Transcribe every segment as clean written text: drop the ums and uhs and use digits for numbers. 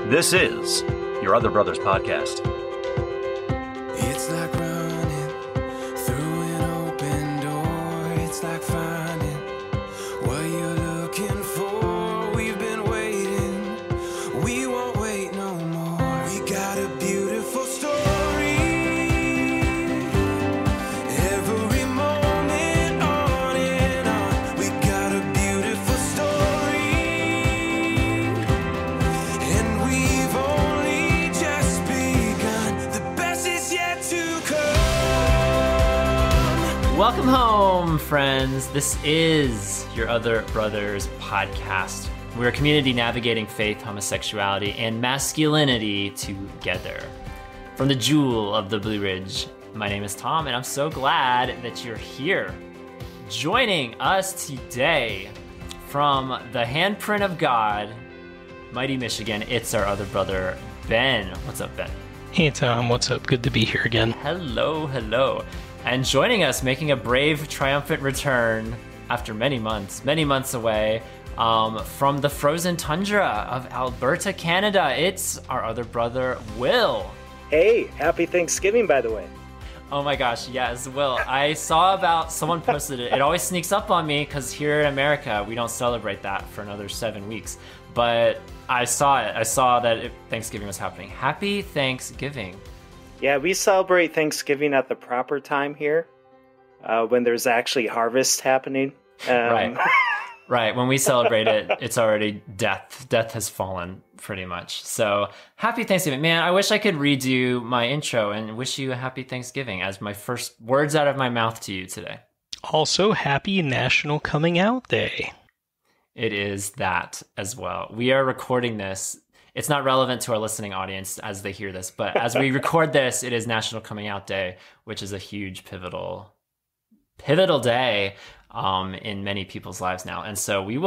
This is Your Other Brothers Podcast. It's like running through an open door. It's like finding what you're looking for. We've been waiting. We won't wait no more. We got a beautiful story. Every moment on and on. We got a beautiful story. And we've only just begun. The best is yet to come. Welcome home, friends. This is Your Other Brothers Podcast. We're a community navigating faith, homosexuality, and masculinity together. From the jewel of the Blue Ridge, my name is Tom, and I'm so glad that you're here. Joining us today from the handprint of God, mighty Michigan, it's our other brother, Ben. What's up, Ben? Hey Tom, what's up? Good to be here again. Hello. And joining us, making a brave, triumphant return after many months away, from the frozen tundra of Alberta, Canada, it's our other brother, Will. Hey, happy Thanksgiving, by the way. Oh my gosh, yes, Will. I saw about, someone posted it. It always sneaks up on me because here in America, we don't celebrate that for another 7 weeks. But I saw it. I saw that Thanksgiving was happening. Happy Thanksgiving. Yeah, we celebrate Thanksgiving at the proper time here, when there's actually harvest happening. Right. When we celebrate it, it's already death. Death has fallen, pretty much. So, happy Thanksgiving. Man, I wish I could redo my intro and wish you a happy Thanksgiving as my first words out of my mouth to you today. Also, happy National Coming Out Day. It is that as well. We are recording this. It's not relevant to our listening audience as they hear this, but as we record this, it is National Coming Out Day, which is a huge pivotal day in many people's lives now. And so maybe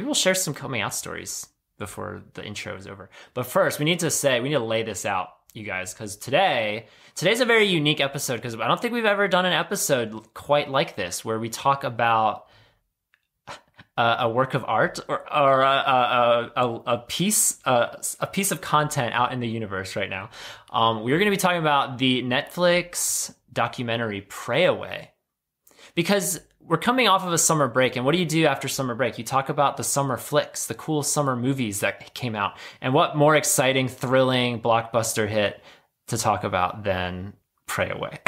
we'll share some coming out stories before the intro is over. But first, we need to lay this out, you guys, because today's a very unique episode, because I don't think we've ever done an episode quite like this, where we talk about a work of art or a piece of content out in the universe right now. We're going to be talking about the Netflix documentary Pray Away, because we're coming off of a summer break. And what do you do after summer break? You talk about the summer flicks, the cool summer movies that came out. And what more exciting, thrilling blockbuster hit to talk about than Pray Away?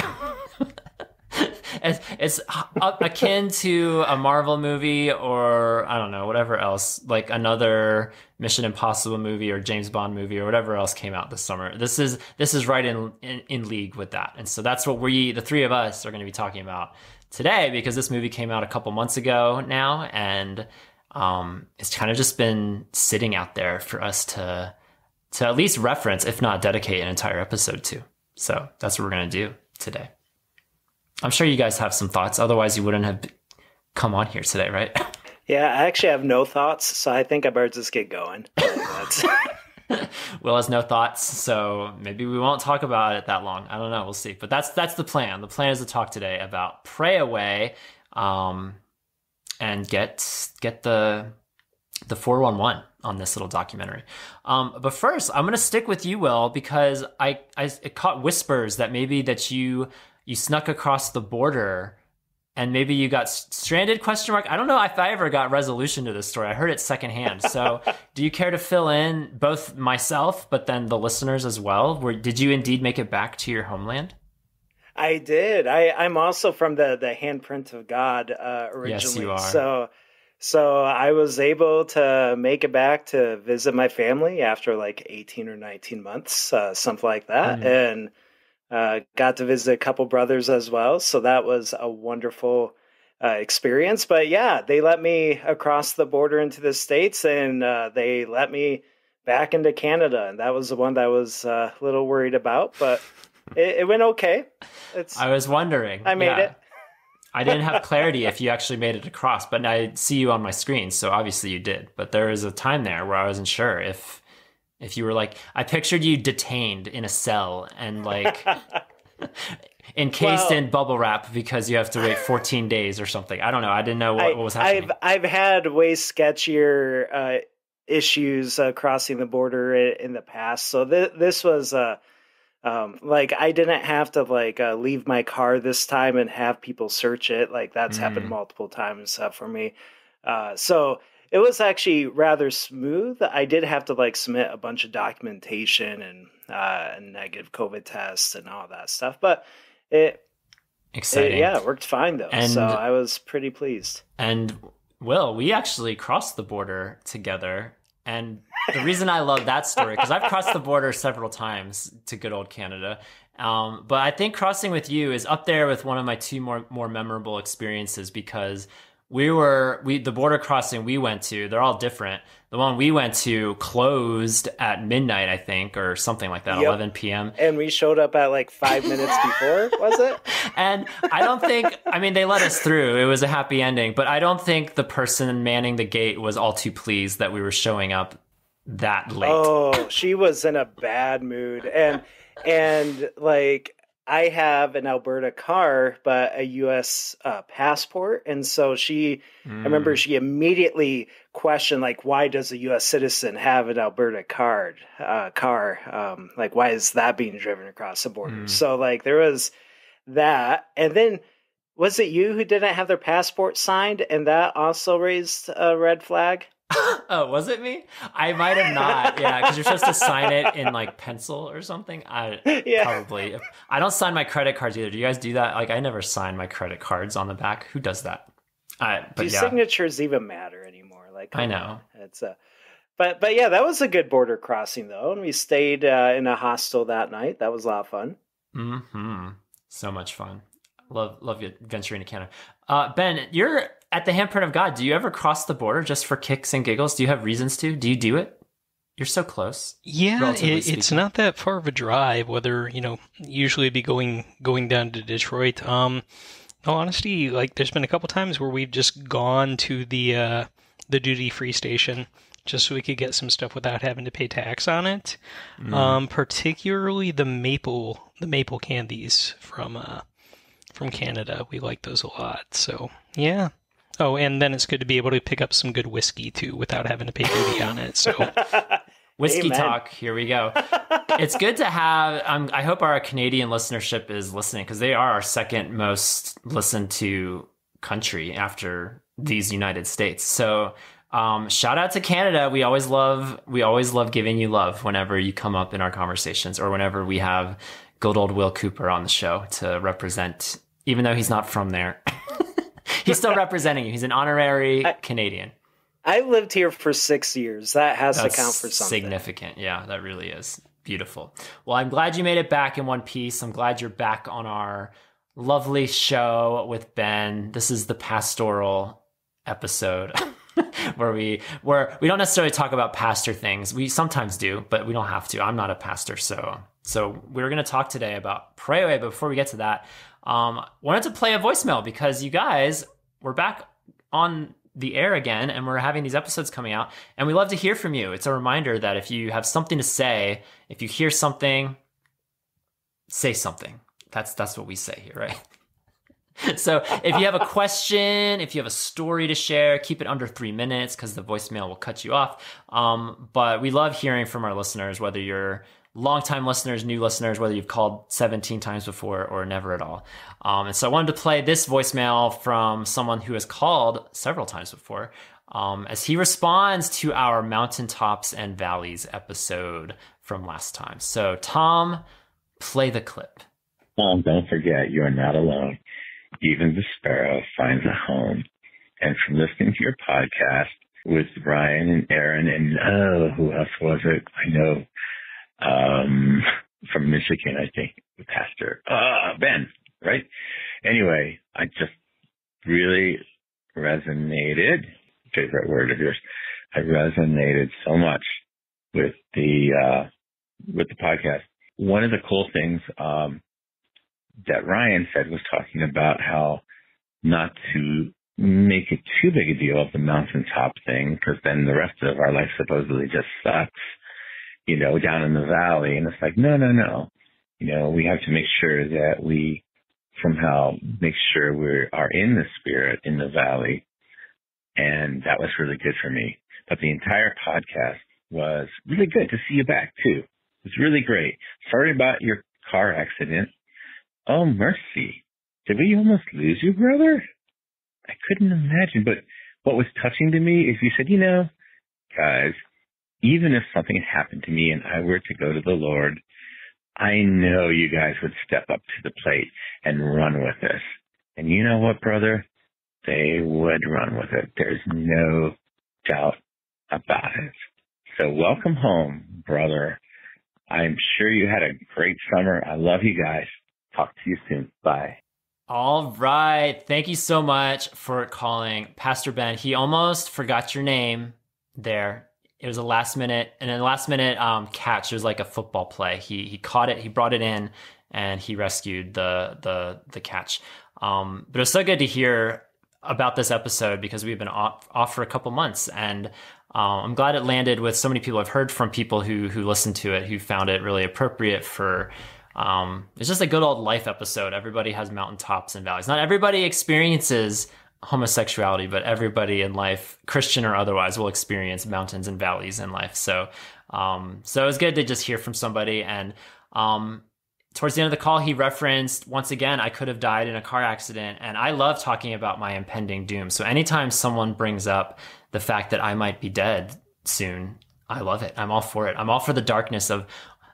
It's akin to a Marvel movie, or I don't know, whatever else, like another Mission Impossible movie or James Bond movie or whatever else came out this summer. This is right in league with that. And so that's what the three of us are going to be talking about today, because this movie came out a couple months ago now, and it's kind of just been sitting out there for us to at least reference, if not dedicate an entire episode to. So that's what we're going to do today. I'm sure you guys have some thoughts. Otherwise, you wouldn't have come on here today, right? Yeah, I actually have no thoughts, so I think I better just get going. Will has no thoughts, so maybe we won't talk about it that long. I don't know. We'll see. But that's the plan. The plan is to talk today about Pray Away, and get the 411 on this little documentary. But first, I'm going to stick with you, Will, because I caught whispers that maybe that you snuck across the border and maybe you got stranded, ? I don't know if I ever got resolution to this story. I heard it secondhand. So do you care to fill in both myself, but then the listeners as well? Did you indeed make it back to your homeland? I did. I'm also from the handprint of God originally. Yes, you are. So I was able to make it back to visit my family after like 18 or 19 months, something like that. And got to visit a couple brothers as well. So that was a wonderful experience. But yeah, they let me across the border into the States, and they let me back into Canada. And that was the one that I was a little worried about, but it went okay. I was wondering. I made it. I didn't have clarity if you actually made it across, but I see you on my screen. So obviously you did. But there was a time there where I wasn't sure if you were like, I pictured you detained in a cell and like encased in bubble wrap because you have to wait 14 days or something. I don't know. I didn't know what was happening. I've had way sketchier issues crossing the border in the past. So this was like I didn't have to like leave my car this time and have people search it. Like that's happened multiple times for me. So it was actually rather smooth. I did have to like submit a bunch of documentation and a negative COVID tests and all that stuff, but it worked fine though. And, so I was pretty pleased. And Will, we actually crossed the border together. And the reason I love that story, because I've crossed the border several times to good old Canada. But I think crossing with you is up there with one of my two more memorable experiences, because the border crossing we went to, they're all different. The one we went to closed at midnight, I think, or something like that, 11 p.m. And we showed up at like 5 minutes before, was it? And I don't think, I mean, they let us through. It was a happy ending, but I don't think the person manning the gate was all too pleased that we were showing up that late. Oh, she was in a bad mood. And like, I have an Alberta car, but a U.S. passport. And so I remember she immediately questioned, like, why does a U.S. citizen have an Alberta car? Like, why is that being driven across the border? So, like, there was that. And then, was it you who didn't have their passport signed? And that also raised a red flag? Oh, was it me? I might have not. Yeah, because you're supposed to sign it in like pencil or something. Probably. I don't sign my credit cards either. Do you guys do that? Like, I never sign my credit cards on the back. Who does that? Do signatures even matter anymore? Like, I know. It's but yeah, that was a good border crossing though, and we stayed in a hostel that night. That was a lot of fun. Mm-hmm. So much fun. Love you venturing to Canada. Ben, you're at the Handprint of God. Do you ever cross the border just for kicks and giggles? Do you have reasons to? Do you do it? You're so close. Yeah, it's not that far of a drive. Whether usually be going down to Detroit. In all honesty, like there's been a couple times where we've just gone to the duty free station just so we could get some stuff without having to pay tax on it. Particularly the maple candies from Canada. We like those a lot. So, yeah. Oh, and then it's good to be able to pick up some good whiskey, too, without having to pay duty on it. So, whiskey Amen. talk. Here we go. It's good to have... I hope our Canadian listenership is listening, because they are our second most listened to country after these United States. So, shout out to Canada. We always love giving you love whenever you come up in our conversations, or whenever we have good old Will Cooper on the show to represent, even though he's not from there. He's still representing you. He's an honorary Canadian. I lived here for 6 years. That's to count for something. Significant. Yeah, that really is. Beautiful. Well, I'm glad you made it back in one piece. I'm glad you're back on our lovely show with Ben. This is the pastoral episode where we don't necessarily talk about pastor things. We sometimes do, but we don't have to. I'm not a pastor, so we're going to talk today about pray away. But before we get to that, wanted to play a voicemail, because you guys, we're back on the air again, and we're having these episodes coming out, and we love to hear from you. It's a reminder that if you have something to say, if you hear something, say something. That's what we say here, right? So if you have a question, if you have a story to share, keep it under 3 minutes, because the voicemail will cut you off. But we love hearing from our listeners, whether you're longtime listeners, new listeners, whether you've called 17 times before or never at all. And so I wanted to play this voicemail from someone who has called several times before, as he responds to our Mountaintops and Valleys episode from last time. So Tom, play the clip. Don't forget, you are not alone. Even the sparrow finds a home. And from listening to your podcast with Ryan and Aaron and who else was it? I know. From Michigan, I think, the pastor, Ben, right? Anyway, I just really resonated, favorite word of yours. I resonated so much with the podcast. One of the cool things, that Ryan said was talking about how not to make it too big a deal of the mountaintop thing, because then the rest of our life supposedly just sucks. Down in the valley. And it's like, no. We have to make sure that we somehow make sure we are in the spirit in the valley. And that was really good for me. But the entire podcast was really good to see you back too. It was really great. Sorry about your car accident. Oh, mercy. Did we almost lose you, brother? I couldn't imagine. But what was touching to me is you said, you know, guys, even if something had happened to me and I were to go to the Lord, I know you guys would step up to the plate and run with this. And you know what, brother? They would run with it. There's no doubt about it. So welcome home, brother. I'm sure you had a great summer. I love you guys. Talk to you soon. Bye. All right. Thank you so much for calling Pastor Ben. He almost forgot your name there. It was a last minute catch. It was like a football play. He caught it. He brought it in and he rescued the catch. But it was so good to hear about this episode because we've been off for a couple months, and I'm glad it landed with so many people. I've heard from people who listened to it, who found it really appropriate for, it's just a good old life episode. Everybody has mountaintops and valleys. Not everybody experiences homosexuality, but everybody in life, Christian or otherwise, will experience mountains and valleys in life. So it was good to just hear from somebody. And towards the end of the call, he referenced, once again, I could have died in a car accident. And I love talking about my impending doom. So anytime someone brings up the fact that I might be dead soon, I love it. I'm all for it. I'm all for the darkness of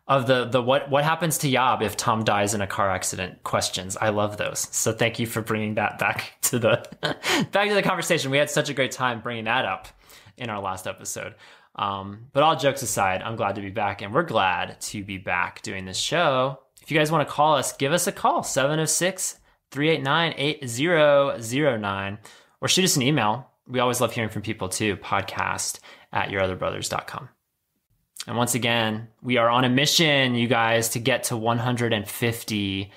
the what happens to Yob if Tom dies in a car accident questions. I love those. So thank you for bringing that back to the conversation. We had such a great time bringing that up in our last episode. But all jokes aside, I'm glad to be back, and we're glad to be back doing this show. If you guys want to call us, give us a call, 706-389-8009, or shoot us an email. We always love hearing from people too, podcast@yourotherbrothers.com. And once again, we are on a mission, you guys, to get to 150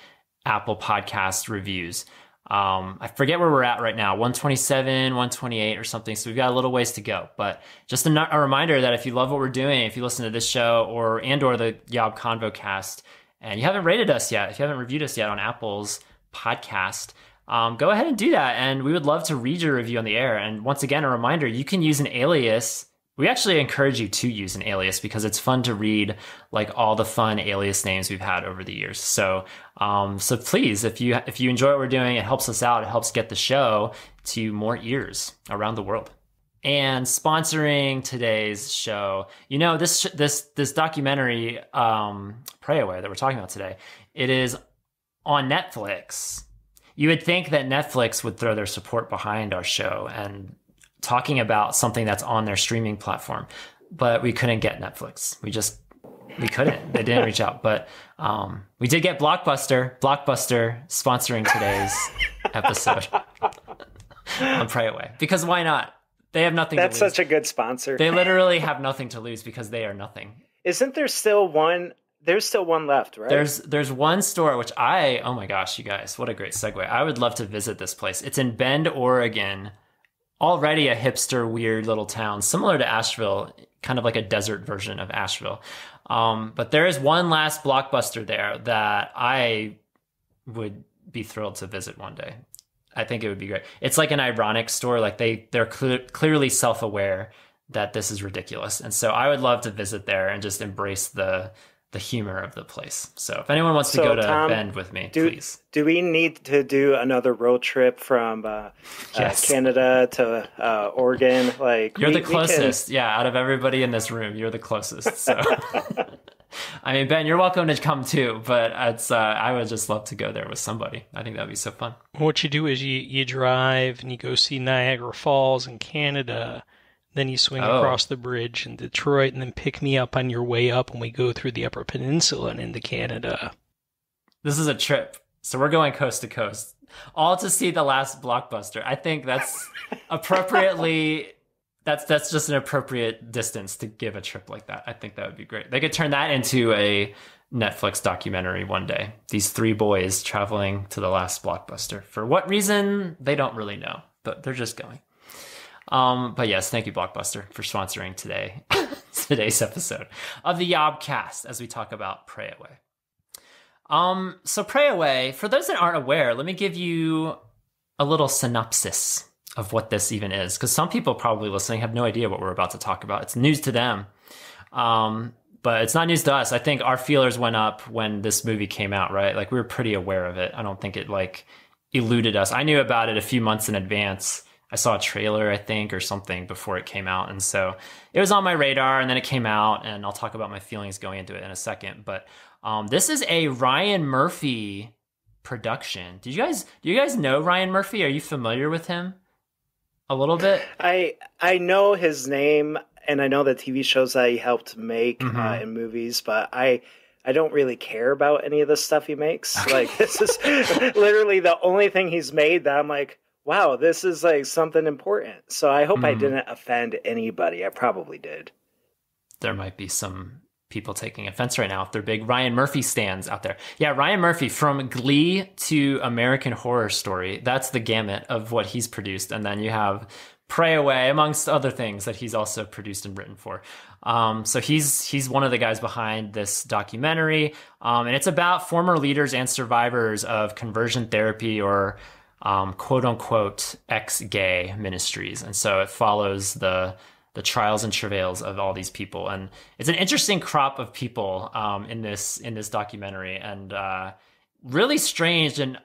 Apple Podcast reviews. I forget where we're at right now, 127, 128 or something. So we've got a little ways to go. But just a reminder that if you love what we're doing, if you listen to this show or the Yob Convocast, and you haven't rated us yet, if you haven't reviewed us yet on Apple's podcast, go ahead and do that. And we would love to read your review on the air. And once again, a reminder, you can use an alias. We actually encourage you to use an alias because it's fun to read like all the fun alias names we've had over the years. So please, if you enjoy what we're doing, it helps us out. It helps get the show to more ears around the world. And sponsoring today's show, you know, this documentary, Pray Away, that we're talking about today, it is on Netflix. You would think that Netflix would throw their support behind our show and talking about something that's on their streaming platform, but we couldn't get Netflix. We couldn't. They didn't reach out, but we did get Blockbuster sponsoring today's episode on Pray Away, because why not? They have nothing to lose. That's such a good sponsor. They literally have nothing to lose because they are nothing. Isn't there still one? There's still one left, right? There's one store, which oh my gosh, you guys, what a great segue. I would love to visit this place. It's in Bend, Oregon. Already a hipster, weird little town, similar to Asheville, kind of like a desert version of Asheville. But there is one last Blockbuster there that I would be thrilled to visit one day. I think it would be great. It's like an ironic store. Like they're clearly self-aware that this is ridiculous. And so I would love to visit there and just embrace the humor of the place. So if anyone wants to go to Tom, Bend with me, please. Do we need to do another road trip from yes. Canada to Oregon? Like you're the closest. Yeah, out of everybody in this room, you're the closest. So I mean, Ben, you're welcome to come too, but I would just love to go there with somebody. I think that'd be so fun. What you do is you drive and you go see Niagara Falls in Canada. Then you swing across the bridge in Detroit and then pick me up on your way up when we go through the Upper Peninsula and into Canada. This is a trip. So we're going coast to coast, all to see the last Blockbuster. I think that's appropriately, that's just an appropriate distance to give a trip like that. I think that would be great. They could turn that into a Netflix documentary one day. These three boys traveling to the last Blockbuster. For what reason, they don't really know, but they're just going. But yes, thank you, Blockbuster, for sponsoring today's episode of the YOBcast as we talk about Pray Away. So Pray Away, for those that aren't aware, let me give you a little synopsis of what this even is, because some people probably listening have no idea what we're about to talk about. It's news to them. But it's not news to us. I think our feelers went up when this movie came out, right? Like we were pretty aware of it. I don't think it like eluded us. I knew about it a few months in advance. I saw a trailer, I think, or something before it came out. And so it was on my radar, and then it came out, and I'll talk about my feelings going into it in a second. But this is a Ryan Murphy production. Do you guys know Ryan Murphy? Are you familiar with him a little bit? I know his name, and I know the TV shows that he helped make in movies, but I don't really care about any of the stuff he makes. Okay. Like, this is literally the only thing he's made that I'm like, wow, this is like something important. So I hope I didn't offend anybody. I probably did. There might be some people taking offense right now if they're big Ryan Murphy stands out there. Yeah, Ryan Murphy, from Glee to American Horror Story. That's the gamut of what he's produced. And then you have Pray Away, amongst other things that he's also produced and written for. So he's one of the guys behind this documentary. And it's about former leaders and survivors of conversion therapy, or quote unquote ex-gay ministries. And so it follows the trials and travails of all these people. And it's an interesting crop of people in this documentary, and really strange and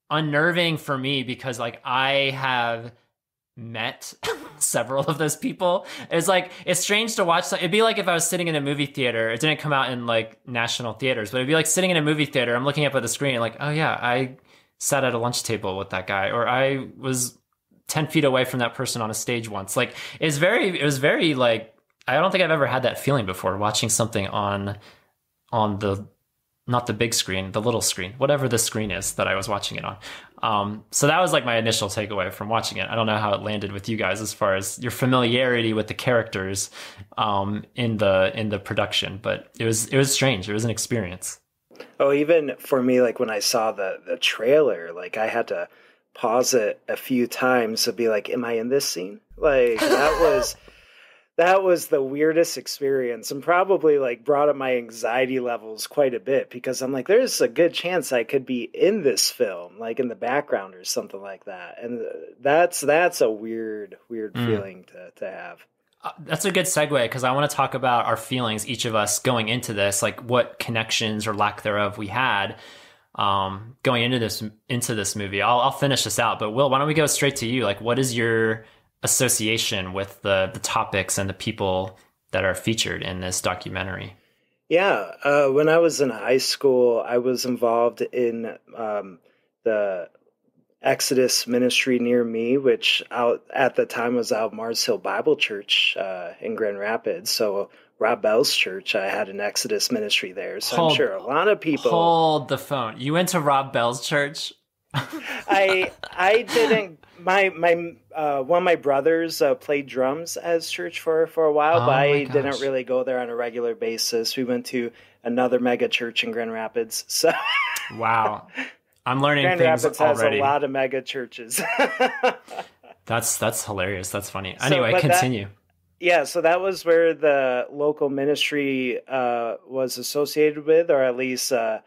unnerving for me, because like I have met several of those people. It's like, it's strange to watch. It'd be like if I was sitting in a movie theater. It didn't come out in like national theaters, but it'd be like sitting in a movie theater. I'm looking up at the screen and like, oh yeah, I sat at a lunch table with that guy, or I was 10 feet away from that person on a stage once. Like, it was very like, I don't think I've ever had that feeling before, watching something on the, not the big screen, the little screen, whatever the screen is that I was watching it on. So that was like my initial takeaway from watching it. I don't know how it landed with you guys as far as your familiarity with the characters in the production, but it was strange. It was an experience. Oh, even for me, like when I saw the trailer, like I had to pause it a few times to be like, am I in this scene? Like that was the weirdest experience, and probably like brought up my anxiety levels quite a bit, because I'm like, there's a good chance I could be in this film, like in the background or something like that. And that's a weird feeling to have. That's a good segue, because I want to talk about our feelings, each of us going into this, like what connections or lack thereof we had going into this movie. I'll finish this out, but Will, why don't we go straight to you? Like, what is your association with the topics and the people that are featured in this documentary? Yeah, when I was in high school, I was involved in the Exodus ministry near me, which out at the time was out Mars Hill Bible Church in Grand Rapids. So Rob Bell's church, I had an Exodus ministry there. So I'm sure a lot of people... Hold the phone. You went to Rob Bell's church? I didn't... My one of my brothers played drums as church for a while, but I didn't really go there on a regular basis. We went to another mega church in Grand Rapids. So wow, I'm learning Grand things Rapids already. Has a lot of mega churches. That's hilarious. That's funny. Anyway, continue. So that was where the local ministry was associated with, or at least I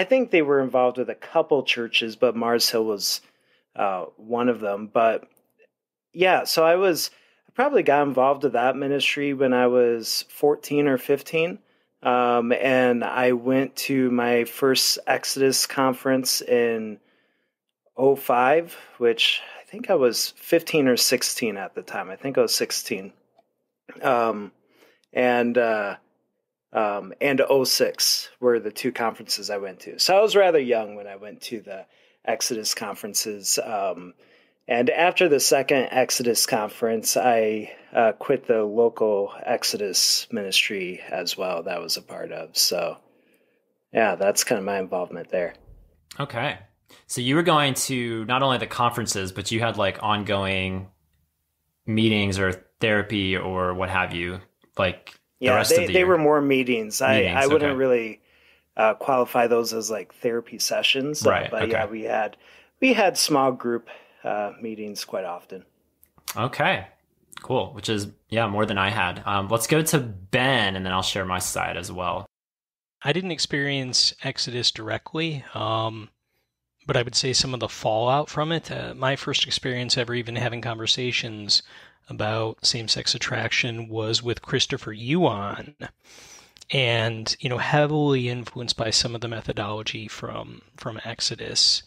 think they were involved with a couple churches, but Mars Hill was one of them. But yeah, so I probably got involved with that ministry when I was 14 or 15. And I went to my first Exodus conference in 2005, which I think I was 15 or 16 at the time. I think I was 16. And 2006 were the two conferences I went to. So I was rather young when I went to the Exodus conferences. And after the second Exodus conference, I quit the local Exodus ministry as well that I was a part of. So yeah, that's kind of my involvement there. Okay. So you were going to not only the conferences, but you had like ongoing meetings or therapy or what have you, like the rest of the year. They were more meetings. I wouldn't really qualify those as like therapy sessions. Right. But yeah, we had small group meetings quite often. Okay, cool. Which is, more than I had. Let's go to Ben, and then I'll share my side as well. I didn't experience Exodus directly, but I would say some of the fallout from it. My first experience ever even having conversations about same-sex attraction was with Christopher Yuan, and heavily influenced by some of the methodology from Exodus.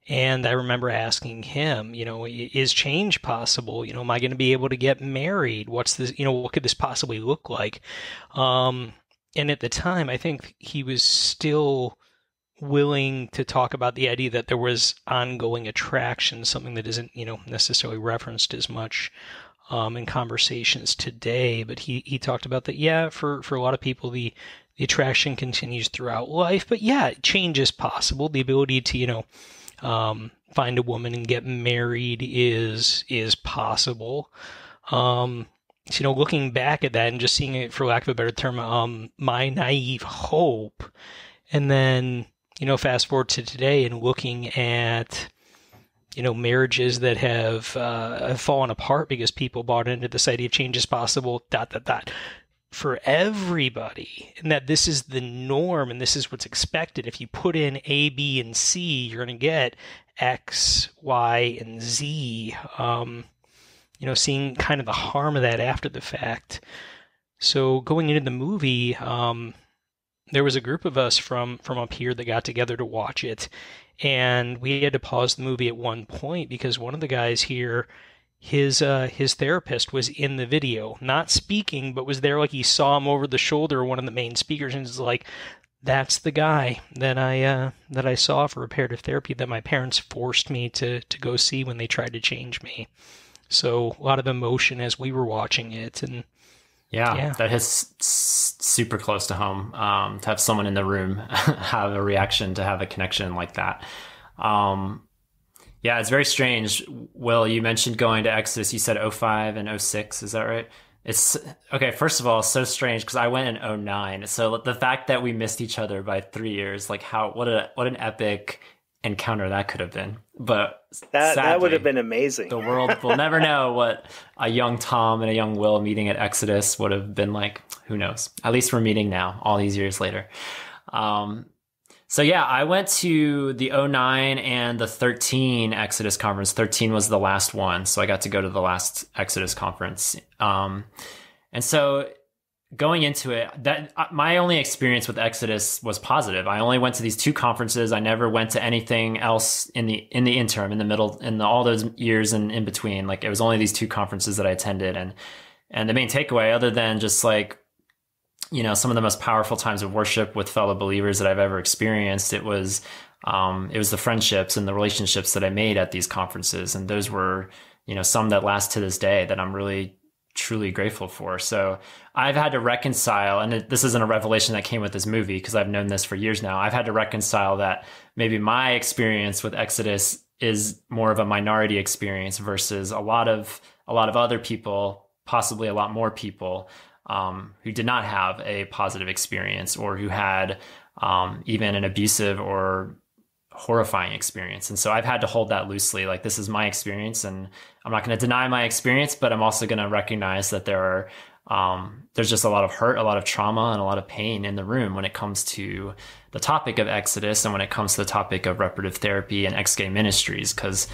And I remember asking him, is change possible? Am I going to be able to get married? What's this? What could this possibly look like? And at the time, I think he was still willing to talk about the idea that there was ongoing attraction, something that isn't, necessarily referenced as much in conversations today. But he talked about that, yeah, for a lot of people, the attraction continues throughout life. But yeah, change is possible. The ability to, find a woman and get married is possible. Looking back at that and just seeing it, for lack of a better term, my naive hope, and then fast forward to today and looking at marriages that have fallen apart because people bought into this idea of change is possible, ... for everybody, and that this is the norm and this is what's expected. If you put in A, B, and C, you're going to get X, Y, and Z. Seeing kind of the harm of that after the fact. So going into the movie, there was a group of us from up here that got together to watch it, and we had to pause the movie at one point because one of the guys here, his therapist was in the video, not speaking, but was there, like he saw him over the shoulder, one of the main speakers, and was like, that's the guy that I saw for reparative therapy that my parents forced me to go see when they tried to change me. So a lot of emotion as we were watching it. And yeah. That hits super close to home, to have someone in the room have a reaction, to have a connection like that. Yeah, it's very strange. Will, you mentioned going to Exodus. You said 05 and 06. Is that right? It's okay. First of all, it's so strange because I went in 09. So the fact that we missed each other by 3 years, like what an epic encounter that could have been. But that would have been amazing. The world will never know what a young Tom and a young Will meeting at Exodus would have been like. Who knows? At least we're meeting now, all these years later. So yeah, I went to the 09 and the 13 Exodus conference. 13 was the last one, so I got to go to the last Exodus conference. And so going into it, that my only experience with Exodus was positive. I only went to these two conferences. I never went to anything else in the interim, in the middle, all those years and in between. Like, it was only these two conferences that I attended, and the main takeaway, other than just like, some of the most powerful times of worship with fellow believers that I've ever experienced, it was the friendships and the relationships that I made at these conferences. And those were, some that last to this day that I'm really, truly grateful for. So I've had to reconcile, and this isn't a revelation that came with this movie because I've known this for years now. I've had to reconcile that maybe my experience with Exodus is more of a minority experience versus a lot of other people, possibly a lot more people, who did not have a positive experience, or who had even an abusive or horrifying experience. And so I've had to hold that loosely. Like, this is my experience, and I'm not going to deny my experience, but I'm also going to recognize that there's just a lot of hurt, a lot of trauma, and a lot of pain in the room when it comes to the topic of Exodus, and when it comes to the topic of reparative therapy and ex-gay ministries, because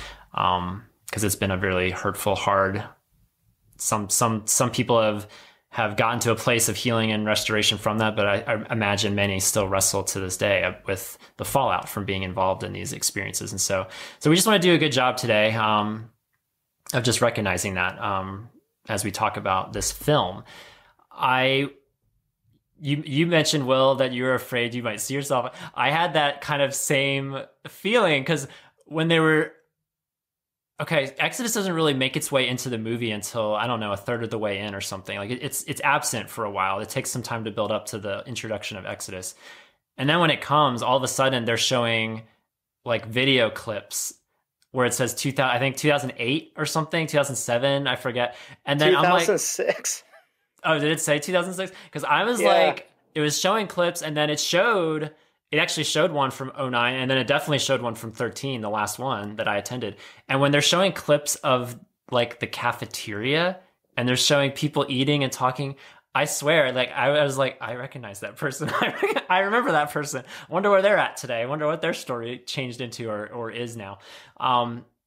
it's been a really hurtful, hard. Some people have gotten to a place of healing and restoration from that, but I imagine many still wrestle to this day with the fallout from being involved in these experiences. And so we just want to do a good job today of just recognizing that as we talk about this film. You mentioned, Will, that you were afraid you might see yourself. I had that kind of same feeling because when they were. Okay, Exodus doesn't really make its way into the movie until, I don't know, a third of the way in or something. Like, it's absent for a while. It takes some time to build up to the introduction of Exodus. And then when it comes, all of a sudden they're showing like video clips where it says 2008 or something, 2007, I forget. And then 2006. I'm like, oh, did it say 2006? Because I was like, it was showing clips, and then it actually showed one from 09, and then it definitely showed one from 13, the last one that I attended. And when they're showing clips of like the cafeteria and they're showing people eating and talking, I swear, like I was like, I recognize that person. I remember that person. I wonder where they're at today. I wonder what their story changed into or is now.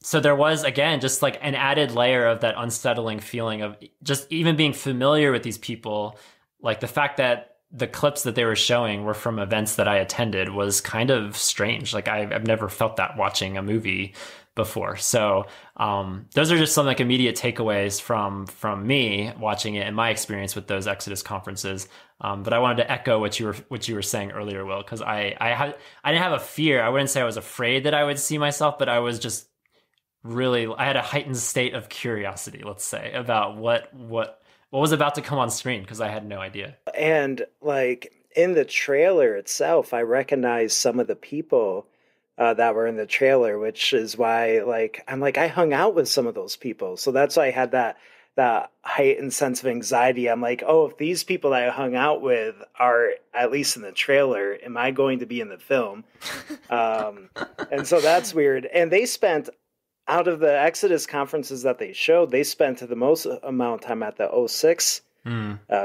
So there was, again, just like an added layer of that unsettling feeling of just even being familiar with these people. Like the fact that the clips that they were showing were from events that I attended was kind of strange. Like I've never felt that watching a movie before. So those are just some like immediate takeaways from me watching it and my experience with those Exodus conferences. But I wanted to echo what you were saying earlier, Will, because I didn't have a fear. I wouldn't say I was afraid that I would see myself, but I was just I had a heightened state of curiosity, let's say, about what was about to come on screen, because I had no idea. And like in the trailer itself, I recognized some of the people that were in the trailer, which is why I hung out with some of those people. So that's why I had that heightened sense of anxiety. I'm like, oh, if these people that I hung out with are at least in the trailer, am I going to be in the film? And so that's weird. And they spent, out of the Exodus conferences that they showed, they spent the most amount of time at the 06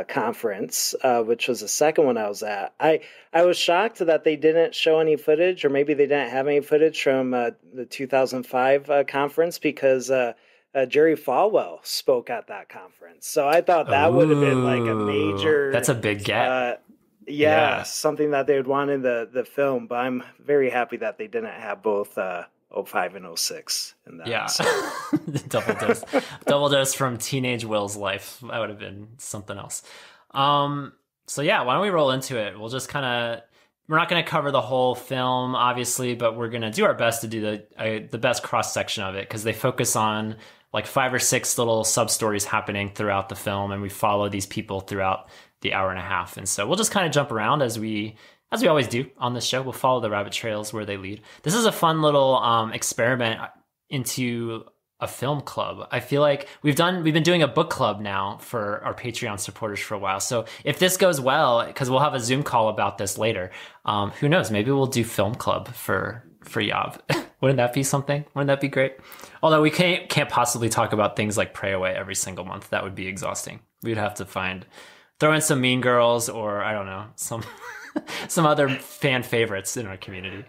conference, which was the second one I was at. I was shocked that they didn't show any footage, or maybe they didn't have any footage from the 2005 conference, because Jerry Falwell spoke at that conference. So I thought that would have been like a major... That's a big get. Yeah, something that they would want in the film. But I'm very happy that they didn't have both 05 and 06 in that. Yeah. So. double dose from teenage Will's life. That would have been something else. So yeah, why don't we roll into it? We'll just we're not going to cover the whole film, obviously, but we're going to do our best to do the best cross section of it, because they focus on like 5 or 6 little sub stories happening throughout the film, and we follow these people throughout the hour and a half. And so we'll just kind of jump around as we always do on this show. We'll follow the rabbit trails where they lead. This is a fun little experiment into a film club. I feel like we've been doing a book club now for our Patreon supporters for a while. So if this goes well, because we'll have a Zoom call about this later, who knows? Maybe we'll do film club for Yob. Wouldn't that be something? Wouldn't that be great? Although we can't possibly talk about things like Pray Away every single month. That would be exhausting. We'd have to throw in some Mean Girls, or I don't know, some other fan favorites in our community.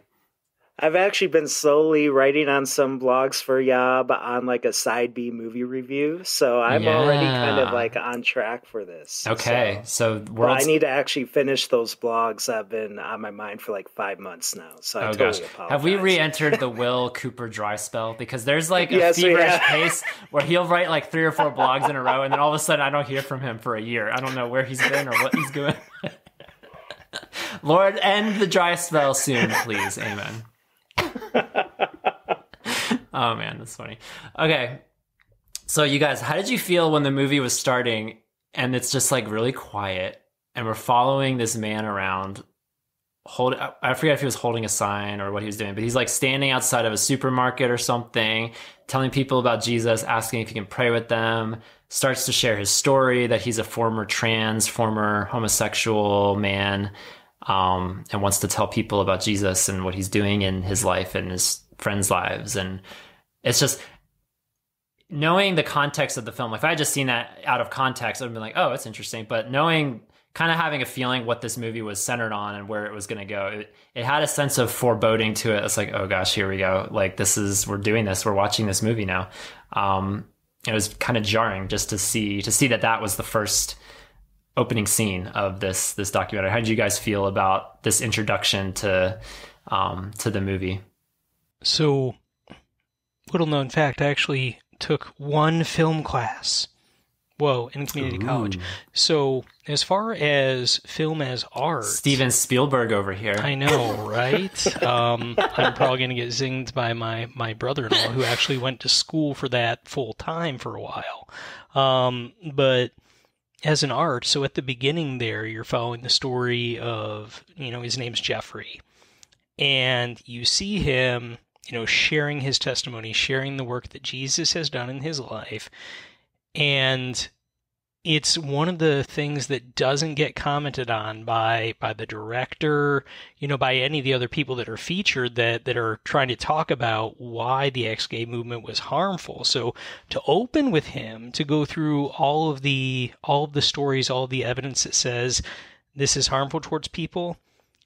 I've actually been slowly writing on some blogs for Yob on like a side B movie review. So I'm already kind of like on track for this. Okay. So I need to actually finish those blogs that have been on my mind for like 5 months now. So I totally apologize. Have we re-entered the Will Cooper dry spell? Because there's like a feverish pace where he'll write like 3 or 4 blogs in a row, and then all of a sudden I don't hear from him for a year. I don't know where he's been or what he's doing. Lord, end the dry spell soon, please. Amen. Oh man, that's funny. Okay, so you guys, how did you feel when the movie was starting and it's just like really quiet and we're following this man around? I forget if he was holding a sign or what he was doing, but he's like standing outside of a supermarket or something, telling people about Jesus, asking if he can pray with them, starts to share his story that he's a former homosexual man, and wants to tell people about Jesus and what he's doing in his life and his friends' lives. And it's just knowing the context of the film. If I had just seen that out of context, I'd have been like, oh, it's interesting. But knowing, kind of having a feeling what this movie was centered on and where it was going to go, it had a sense of foreboding to it. It's like, oh gosh, here we go. Like we're doing this. We're watching this movie now. It was kind of jarring just to see that was the first opening scene of this documentary. How did you guys feel about this introduction to the movie? So, little known fact, I actually took one film class. In community college. So, as far as film as art... Steven Spielberg over here. I know, right? I'm probably going to get zinged by my brother-in-law, who actually went to school for that full-time for a while. But as an art, so at the beginning there, you're following the story of, his name's Jeffrey. And you see him, sharing his testimony, sharing the work that Jesus has done in his life. And it's one of the things that doesn't get commented on by the director, by any of the other people that are featured that are trying to talk about why the ex-gay movement was harmful. So to open with him, to go through all of the stories, all of the evidence that says this is harmful towards people,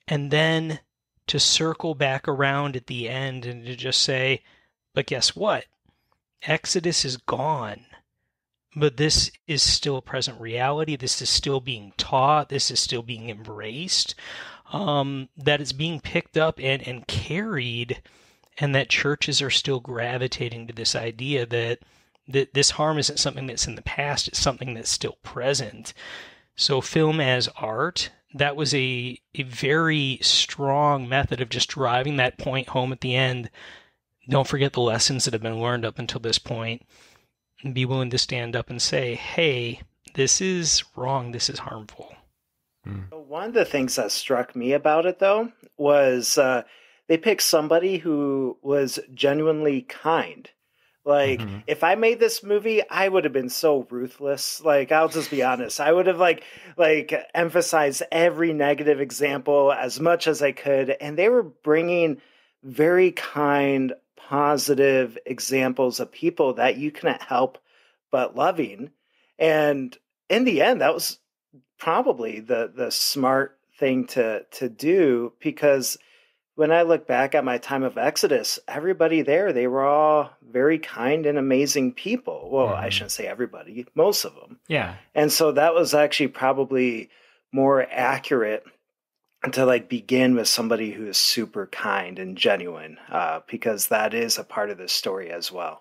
and then to circle back around at the end and to just say, but guess what? Exodus is gone. But this is still a present reality. This is still being taught. This is still being embraced. That it's being picked up and carried, and that churches are still gravitating to this idea that this harm isn't something that's in the past. It's something that's still present. So film as art, that was a very strong method of just driving that point home at the end. Don't forget the lessons that have been learned up until this point. And be willing to stand up and say, hey, this is wrong, this is harmful. One of the things that struck me about it, though, was they picked somebody who was genuinely kind. Like, if I made this movie, I would have been so ruthless. Like, I'll just be honest. I would have, like emphasized every negative example as much as I could. And they were bringing very kind, positive examples of people that you cannot help but loving. And in the end, that was probably the smart thing to do, because when I look back at my time of Exodus, everybody there, they were all very kind and amazing people. Well, I shouldn't say everybody, most of them. Yeah. And so that was actually probably more accurate to like begin with somebody who is super kind and genuine, because that is a part of this story as well.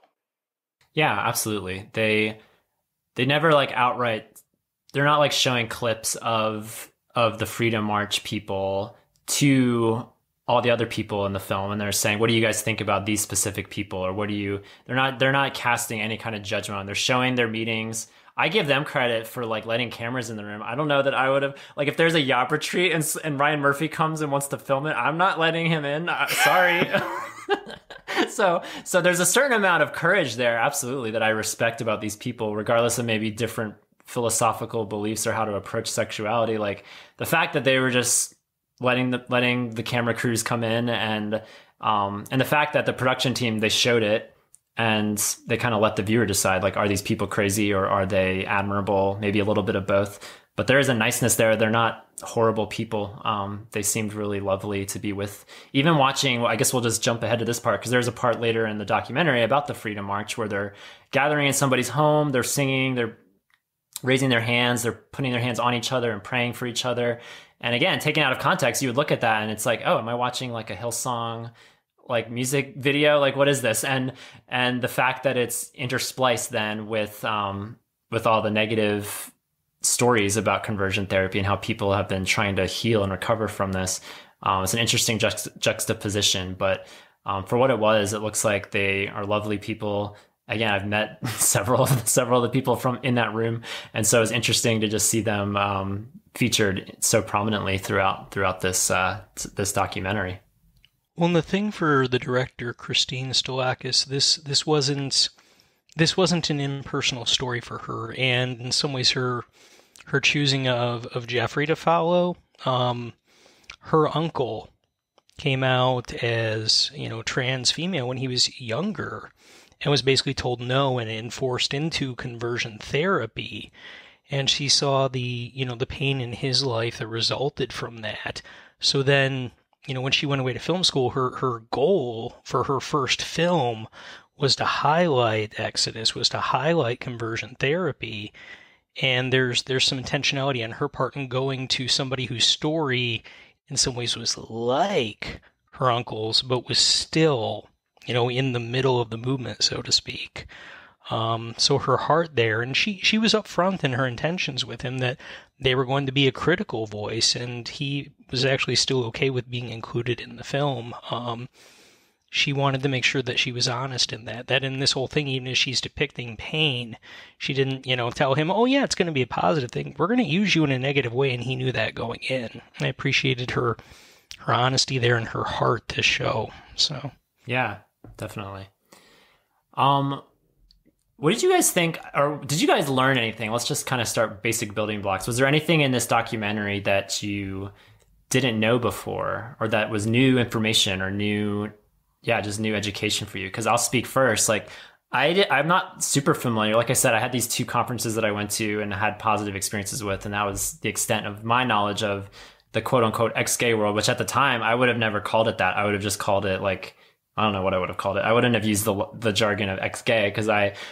Yeah, absolutely. They never like outright, they're not like showing clips of the Freedom March people to all the other people in the film, and they're saying, what do you guys think about these specific people? Or they're not casting any kind of judgment on. They're showing their meetings. I give them credit for like letting cameras in the room. I don't know that I would have, like, if there's a Yob retreat and Ryan Murphy comes and wants to film it, I'm not letting him in. Sorry. So there's a certain amount of courage there, absolutely, that I respect about these people, regardless of maybe different philosophical beliefs or how to approach sexuality. Like the fact that they were just letting the camera crews come in, and the fact that the production team, they showed it and they kind of let the viewer decide, like, are these people crazy or are they admirable? Maybe a little bit of both. But there is a niceness there. They're not horrible people. They seemed really lovely to be with. Even watching, I guess we'll just jump ahead to this part, because there's a part later in the documentary about the Freedom March where they're gathering in somebody's home, they're singing, they're raising their hands, they're putting their hands on each other and praying for each other. And again, taken out of context, you would look at that and it's like, oh, am I watching like a Hillsong like music video? Like, what is this? And the fact that it's interspliced then with all the negative stories about conversion therapy and how people have been trying to heal and recover from this. It's an interesting juxtaposition, but for what it was, it looks like they are lovely people. Again, I've met several of the people from in that room, and so it's interesting to just see them featured so prominently throughout this documentary. Well, and the thing for the director Christine Stolakis, this wasn't an impersonal story for her, and in some ways her choosing of Jeffrey to follow. Her uncle came out as, trans female when he was younger, and was basically told no and forced into conversion therapy. And she saw the pain in his life that resulted from that. So then, when she went away to film school, her goal for her first film was to highlight Exodus, was to highlight conversion therapy. And there's some intentionality on her part in going to somebody whose story in some ways was like her uncle's, but was still, in the middle of the movement, so to speak. So her heart there, and she was upfront in her intentions with him that they were going to be a critical voice, and he was actually still okay with being included in the film. She wanted to make sure that she was honest in that in this whole thing, even as she's depicting pain, she didn't, tell him, oh yeah, it's going to be a positive thing. We're going to use you in a negative way, and he knew that going in. I appreciated her honesty there and her heart to show. So yeah, definitely. What did you guys think, or did you guys learn anything? Let's just kind of start basic building blocks. Was there anything in this documentary that you didn't know before, or that was new information or just new education for you? Because I'll speak first. Like, I'm not super familiar. Like I said, I had these 2 conferences that I went to and had positive experiences with, and that was the extent of my knowledge of the quote unquote ex-gay world, which at the time I would have never called it that. I would have just called it like, I don't know what I would have called it. I wouldn't have used the jargon of ex-gay, because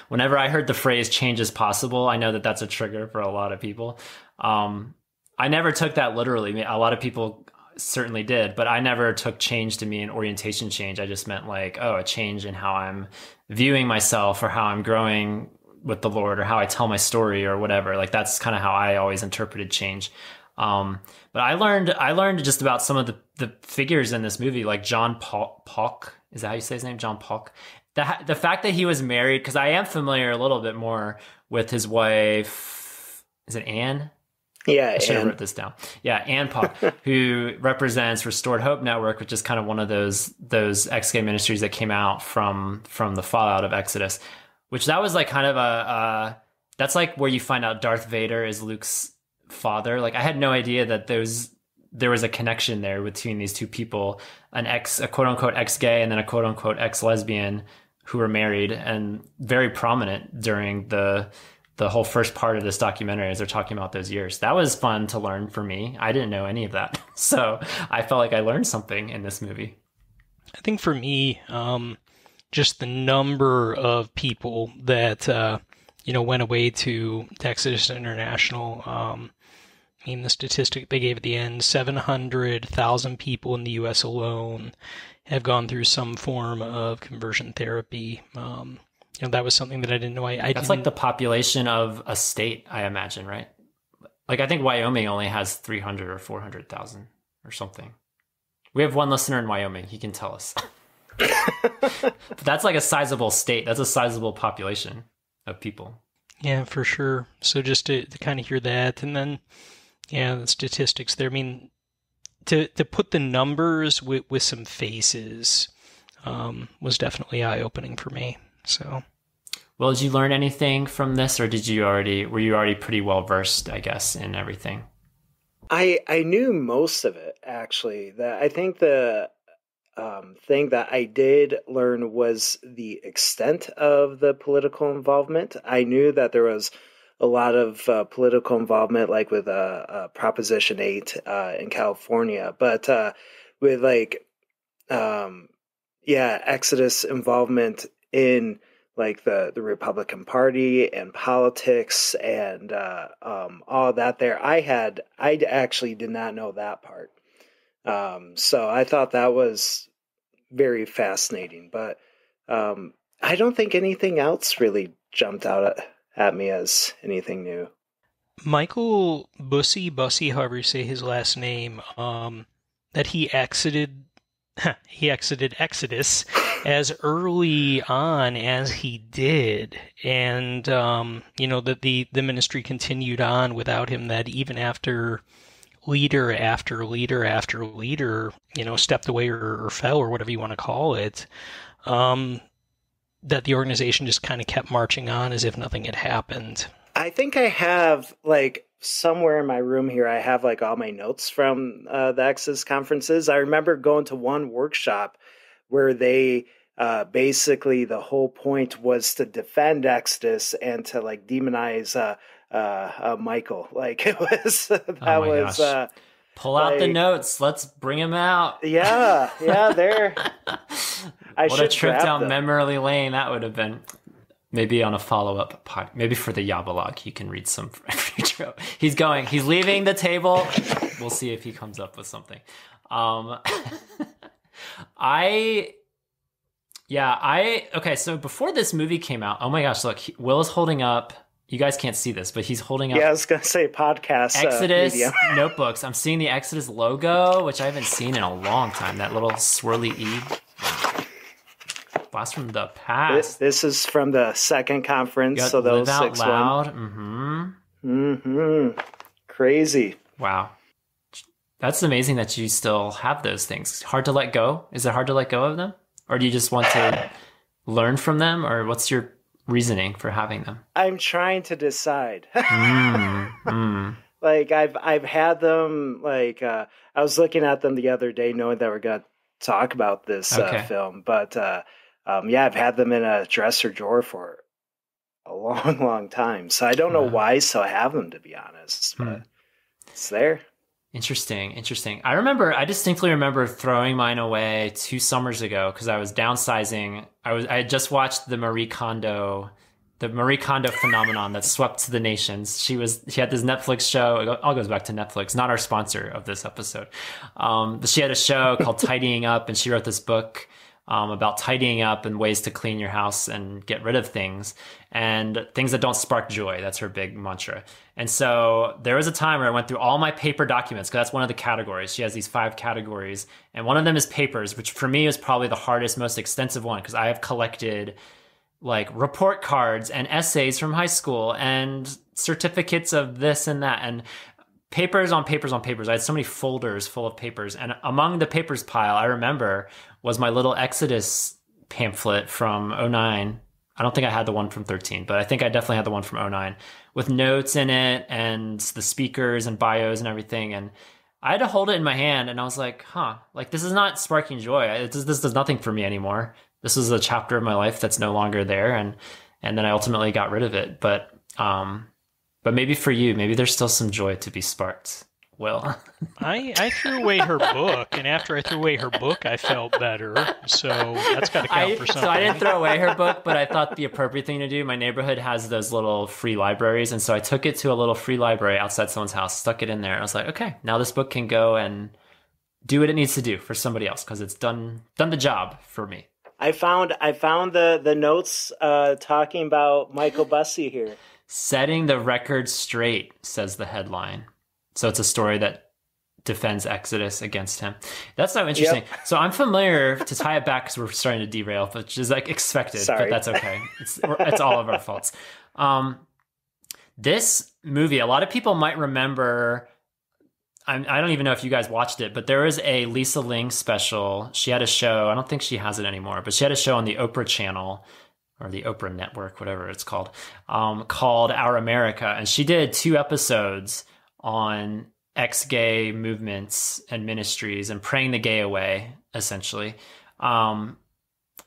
whenever I heard the phrase change is possible, I know that that's a trigger for a lot of people. I never took that literally. A lot of people certainly did, but I never took change to mean orientation change. I just meant like, a change in how I'm viewing myself, or how I'm growing with the Lord, or how I tell my story, or whatever. Like, that's kind of how I always interpreted change. But I learned just about some of the figures in this movie, like John Polk. Is that how you say his name? John Polk. The fact that he was married, because I am familiar a little bit more with his wife. Is it Anne? Yeah, I should have wrote this down. Yeah, Ann Polk, who represents Restored Hope Network, which is kind of one of those ex-gay ministries that came out from the fallout of Exodus. Which that was like kind of that's like where you find out Darth Vader is Luke's father. Like, I had no idea that there was a connection there between these 2 people, a quote unquote ex-gay and then a quote unquote ex-lesbian, who were married and very prominent during the whole first part of this documentary as they're talking about those years. That was fun to learn for me. I didn't know any of that. So I felt like I learned something in this movie. I think for me, just the number of people that, went away to Exodus International. The statistic they gave at the end, 700,000 people in the U.S. alone have gone through some form of conversion therapy. That was something that I didn't know. That's like the population of a state, I imagine, right? Like, I think Wyoming only has 300 or 400,000 or something. We have one listener in Wyoming. He can tell us. But that's like a sizable state. That's a sizable population of people. Yeah, for sure. So just to kind of hear that, and then, the statistics there. I mean, to put the numbers with some faces was definitely eye-opening for me. So, well, did you learn anything from this, or were you already pretty well versed, I guess, in everything? I knew most of it, actually. I think the thing that I did learn was the extent of the political involvement. I knew that there was a lot of political involvement, like with Proposition 8 in California, but with Exodus involvement in like the Republican Party and politics and all that there. I actually did not know that part. So I thought that was very fascinating, but I don't think anything else really jumped out at me as anything new. Michael Bussey, however you say his last name, that he exited Exodus as early on as he did, and that the ministry continued on without him, that even after leader after leader after leader, stepped away or fell or whatever you want to call it, that the organization just kind of kept marching on as if nothing had happened. I think I have, somewhere in my room here, I have, all my notes from the Exodus conferences. I remember going to one workshop where they basically, the whole point was to defend Exodus and to, demonize Michael. It was, gosh. Pull out the notes. Let's bring him out. Yeah, there. What a trip down memory lane that would have been. Maybe on a follow-up pod, maybe for the YOBcast, you can read some future. He's leaving the table. We'll see if he comes up with something. Okay, so before this movie came out, oh my gosh, look, Will is holding up, you guys can't see this, but he's holding up. Yeah, I was going to say podcast. Exodus notebooks. I'm seeing the Exodus logo, which I haven't seen in a long time. That little swirly E. Blast from the past. This is from the second conference. So those Live Out 6 Loud. Crazy. Wow. That's amazing that you still have those things. Hard to let go? Is it hard to let go of them? Or do you just want to learn from them? Or what's your reasoning for having them? I'm trying to decide. Mm. Like I've had them, like I was looking at them the other day knowing that we're going to talk about this film, but I've had them in a dresser drawer for a long, long time. So I don't know why I still have them, to be honest, but it's there. Interesting. I distinctly remember throwing mine away 2 summers ago because I was downsizing. I had just watched the Marie Kondo phenomenon that swept the nations. She had this Netflix show. It all goes back to Netflix, not our sponsor of this episode. But she had a show called Tidying Up, and she wrote this book about tidying up and ways to clean your house and get rid of things and things that don't spark joy. That's her big mantra. And so there was a time where I went through all my paper documents, because that's one of the categories. She has these 5 categories, and one of them is papers, which for me is probably the hardest, most extensive one, because I have collected like report cards and essays from high school and certificates of this and that, and papers on papers on papers. I had so many folders full of papers. And among the papers pile, I remember, was my little Exodus pamphlet from 2009. I don't think I had the one from 2013, but I think I definitely had the one from 2009 with notes in it and the speakers and bios and everything. And I had to hold it in my hand, and I was like, like this is not sparking joy. This does nothing for me anymore. This is a chapter of my life that's no longer there. And then I ultimately got rid of it. But maybe for you, maybe there's still some joy to be sparked. Will. I threw away her book, and after I threw away her book, I felt better. So that's got to count for something. So I didn't throw away her book, but I thought the appropriate thing to do, my neighborhood has those little free libraries, and so I took it to a little free library outside someone's house, stuck it in there. I was like, okay, now this book can go and do what it needs to do for somebody else, because it's done the job for me. I found the notes talking about Michael Bussey here. Setting the record straight, says the headline. So it's a story that defends Exodus against him. That's so interesting. Yep. So I'm familiar, to tie it back, because we're starting to derail, which is like expected, but that's okay. It's all of our faults. This movie, a lot of people might remember, I don't even know if you guys watched it, but there was a Lisa Ling special. She had a show, I don't think she has it anymore, but she had a show on the Oprah channel, or the Oprah Network, whatever it's called Our America. And she did 2 episodes on ex-gay movements and ministries and praying the gay away, essentially. And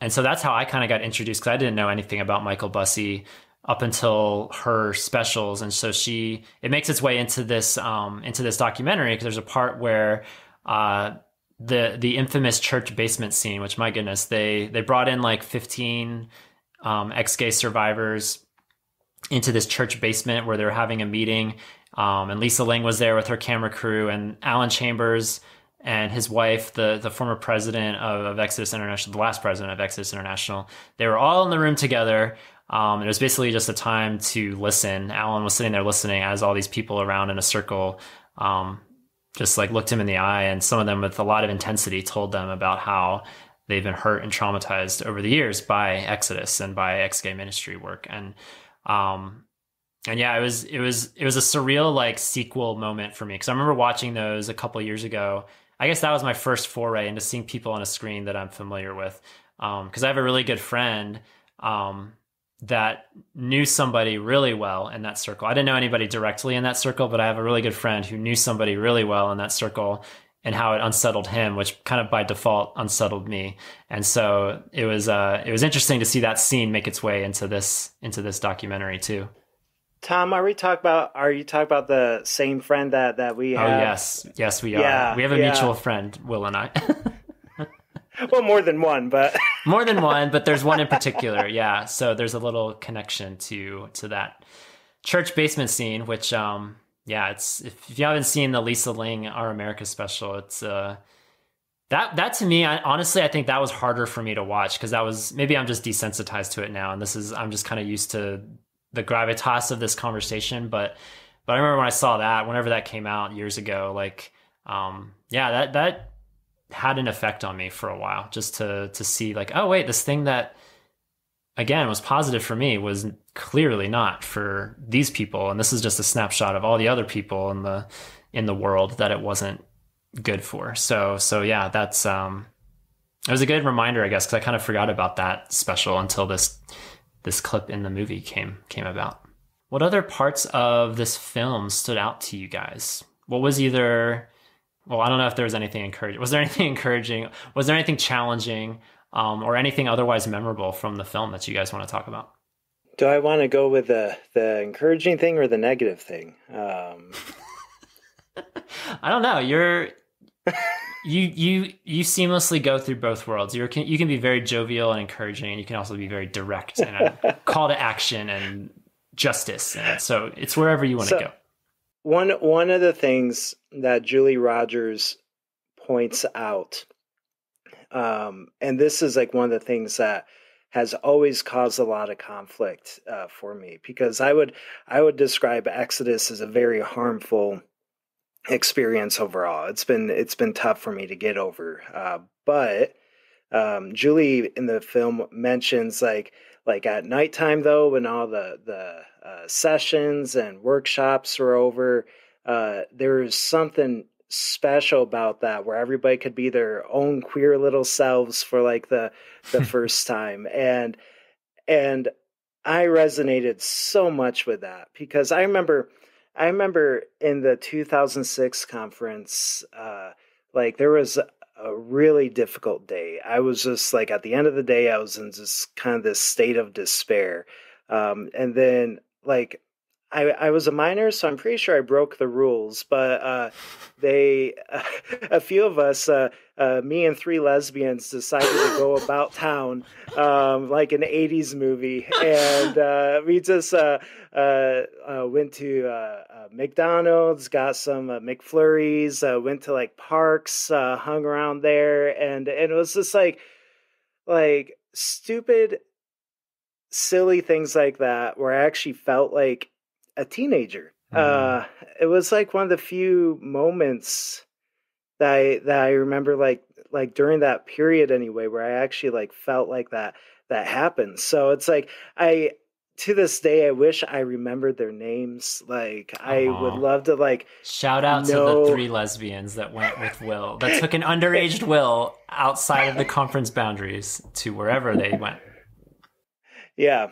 so that's how I kind of got introduced, because I didn't know anything about Michael Bussey up until her specials. And so it makes its way into this documentary, because there's a part where the infamous church basement scene, which, my goodness, they brought in like 15 ex-gay survivors into this church basement where they were having a meeting. And Lisa Ling was there with her camera crew, and Alan Chambers and his wife, the former president of Exodus International, the last president of Exodus International, they were all in the room together. It was basically just a time to listen. Alan was sitting there listening as all these people around in a circle just like looked him in the eye, and some of them with a lot of intensity told them about how they've been hurt and traumatized over the years by Exodus and by ex-gay ministry work. And yeah, it was a surreal like sequel moment for me, because I remember watching those a couple of years ago. I guess that was my first foray into seeing people on a screen that I'm familiar with, because I have a really good friend that knew somebody really well in that circle. I didn't know anybody directly in that circle, but I have a really good friend who knew somebody really well in that circle, and how it unsettled him, which kind of by default unsettled me. And so it was interesting to see that scene make its way into this documentary too. Tom, are you talking about the same friend that we have? Oh, yes, we are. Yeah, we have a mutual friend, Will and I. Well, more than one, but more than one, but there's one in particular. Yeah, so there's a little connection to that church basement scene, which it's, if you haven't seen the Lisa Ling Our America special, it's that to me, honestly, I think that was harder for me to watch, because that was, maybe I'm just desensitized to it now, and I'm just kind of used to the gravitas of this conversation. But I remember when I saw that, whenever that came out years ago, like, that had an effect on me for a while, just to see like, oh wait, this thing that again was positive for me was clearly not for these people. And this is just a snapshot of all the other people in the world that it wasn't good for. So yeah, it was a good reminder, I guess, because I kind of forgot about that special until this this clip in the movie came about. What other parts of this film stood out to you guys? What was either, well, I don't know if there was anything encouraging. Was there anything encouraging? Was there anything challenging, or anything otherwise memorable from the film that you guys want to talk about? Do I want to go with the encouraging thing or the negative thing? I don't know. You seamlessly go through both worlds. You can be very jovial and encouraging, and you can also be very direct and a call to action and justice. And so it's wherever you want to go. One of the things that Julie Rogers points out, and this is like one of the things that has always caused a lot of conflict for me, because I would describe Exodus as a very harmful experience overall. It's been tough for me to get over. But Julie in the film mentions like at nighttime though, when all the sessions and workshops were over, there was something special about that where everybody could be their own queer little selves for like the first time. And I resonated so much with that, because I remember in the 2006 conference, like there was a really difficult day. I was just like, at the end of the day, I was in just kind of this state of despair. And then like, I was a minor, so I'm pretty sure I broke the rules, but a few of us, me and 3 lesbians, decided to go about town like an 80s movie. And we just went to McDonald's, got some McFlurries, went to like parks, hung around there. And it was just like stupid, silly things like that, where I actually felt like a teenager. It was like one of the few moments that I remember like during that period anyway, where I actually like felt like that happened. So it's like to this day, I wish I remembered their names. Like I would love to like shout out to the 3 lesbians that went with Will, that took an underaged Will outside of the conference boundaries to wherever they went. Yeah.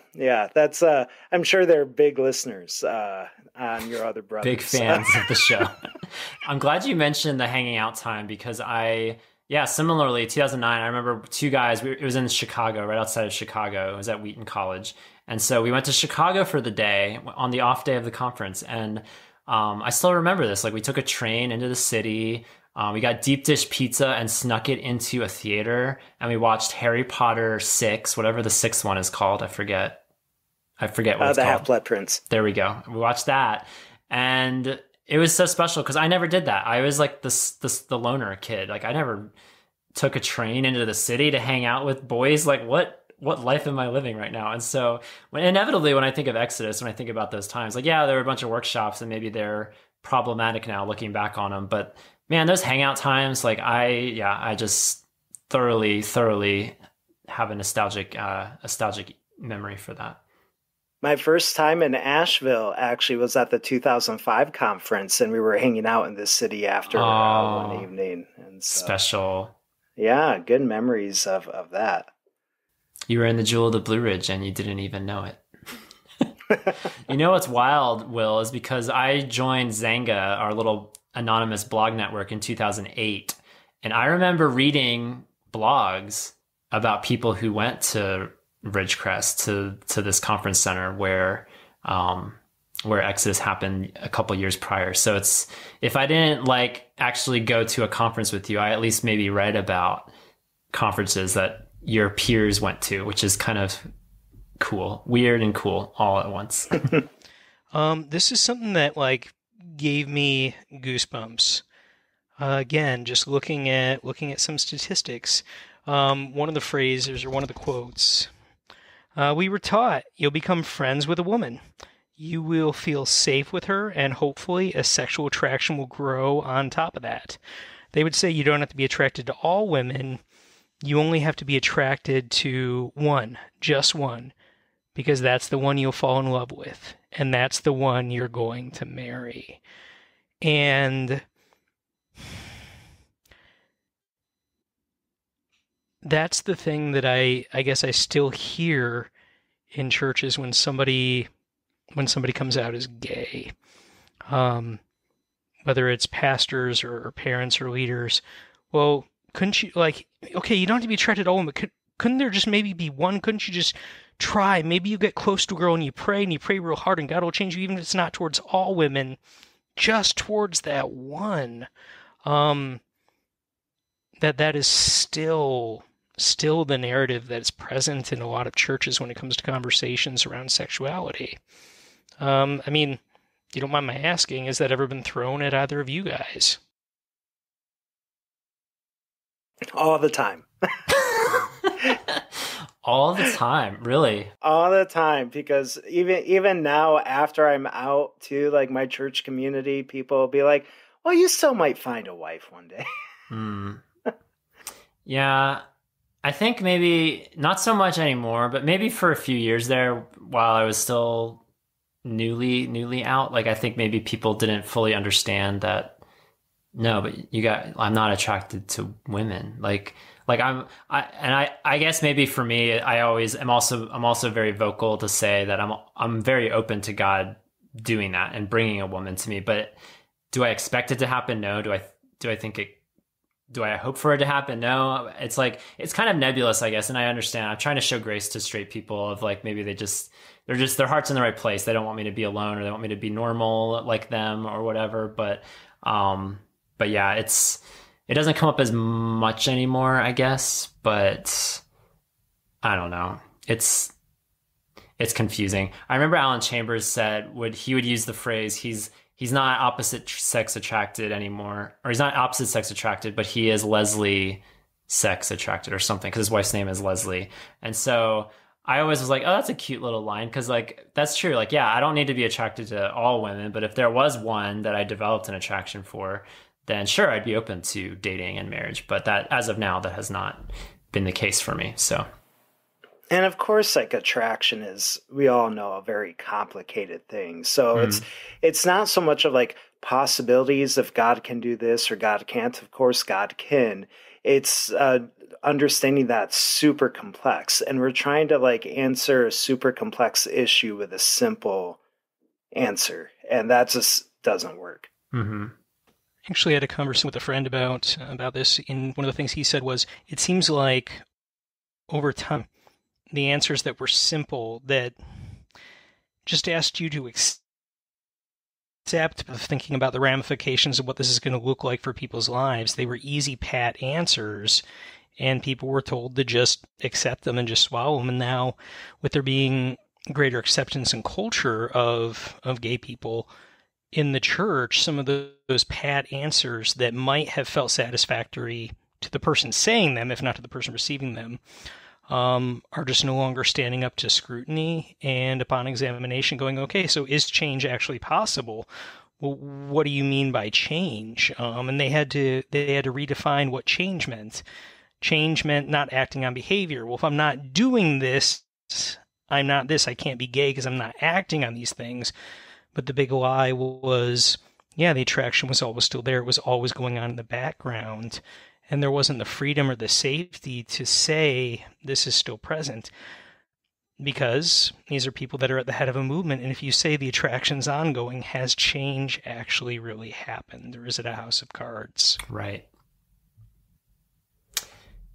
That's I'm sure they're big listeners on Your Other Brothers. Big fans of the show. I'm glad you mentioned the hanging out time, because similarly, 2009, I remember 2 guys, it was in Chicago, right outside of Chicago. It was at Wheaton College. And so we went to Chicago for the day, on the off day of the conference. And I still remember this. Like we took a train into the city. We got deep dish pizza and snuck it into a theater, and we watched Harry Potter 6, whatever the 6th one is called. I forget what it's called. The Half-Blood Prince. There we go. We watched that, and it was so special because I never did that. I was like the loner kid. Like I never took a train into the city to hang out with boys. Like what life am I living right now? And so inevitably when I think of Exodus, when I think about those times, like, yeah, there were a bunch of workshops and maybe they're problematic now looking back on them, but man, those hangout times, like I just thoroughly have a nostalgic memory for that. My first time in Asheville actually was at the 2005 conference, and we were hanging out in this city after one evening. And so, special. Yeah, good memories of that. You were in the Jewel of the Blue Ridge and you didn't even know it. You know what's wild, Will, is because I joined Zanga, our little anonymous blog network, in 2008. And I remember reading blogs about people who went to Ridgecrest, to this conference center where Exodus happened a couple years prior. So it's, if I didn't like actually go to a conference with you, I at least maybe read about conferences that your peers went to, which is kind of cool, weird and cool all at once. This is something that like gave me goosebumps. Again, just looking at some statistics. One of the phrases or one of the quotes, we were taught you'll become friends with a woman. You will feel safe with her, and hopefully a sexual attraction will grow on top of that. They would say you don't have to be attracted to all women. You only have to be attracted to one, just one, because that's the one you'll fall in love with, and that's the one you're going to marry. And that's the thing that I guess I still hear in churches when somebody comes out as gay, whether it's pastors or parents or leaders. Well, couldn't you, like, okay, you don't have to be attracted to all women, but couldn't there just maybe be one? Couldn't you just try? Maybe you get close to a girl and you pray real hard and God will change you, even if it's not towards all women, just towards that one. That is still the narrative that's present in a lot of churches when it comes to conversations around sexuality. I mean, you don't mind my asking, has that ever been thrown at either of you guys? All the time. All the time, really? All the time, because even now, after I'm out to like my church community, people will be like, well, you still might find a wife one day. Yeah, I think maybe not so much anymore, but maybe for a few years there while I was still newly out, like I think maybe people didn't fully understand that, no, but I'm not attracted to women. Like I guess maybe for me, I'm also very vocal to say that I'm very open to God doing that and bringing a woman to me. But do I expect it to happen? No. Do I hope for it to happen? No. It's like, it's kind of nebulous, I guess. And I understand. I'm trying to show grace to straight people of like, maybe their heart's in the right place. They don't want me to be alone, or they want me to be normal like them or whatever. But yeah, it doesn't come up as much anymore, I guess, but I don't know. It's confusing. I remember Alan Chambers said he would use the phrase, he's not opposite sex attracted anymore, or he's not opposite sex attracted, but he is Leslie sex attracted or something, because his wife's name is Leslie. And so I always was like, oh, that's a cute little line, because like, that's true. Like, yeah, I don't need to be attracted to all women, but if there was one that I developed an attraction for, then sure, I'd be open to dating and marriage. But that, as of now, that has not been the case for me. So, and of course, like, attraction is, we all know, a very complicated thing. So it's not so much of like possibilities if God can do this or God can't. Of course, God can. It's understanding that super complex, and we're trying to like answer a super complex issue with a simple answer, and that just doesn't work. Mm-hmm. Actually, I had a conversation with a friend about this, and one of the things he said was, it seems like over time, the answers that were simple, that just asked you to accept, thinking about the ramifications of what this is going to look like for people's lives, they were easy, pat answers, and people were told to just accept them and just swallow them. And now, with there being greater acceptance and culture of gay people in the church, some of those pat answers that might have felt satisfactory to the person saying them, if not to the person receiving them, are just no longer standing up to scrutiny, and upon examination going, okay, so is change actually possible? Well, what do you mean by change? And they had to redefine what change meant. Change meant not acting on behavior. Well, if I'm not doing this, I'm not this. I can't be gay because I'm not acting on these things. But the big lie was, yeah, the attraction was always still there. It was always going on in the background. And there wasn't the freedom or the safety to say this is still present, because these are people that are at the head of a movement. And if you say the attraction's ongoing, has change actually really happened? Or is it a house of cards? Right.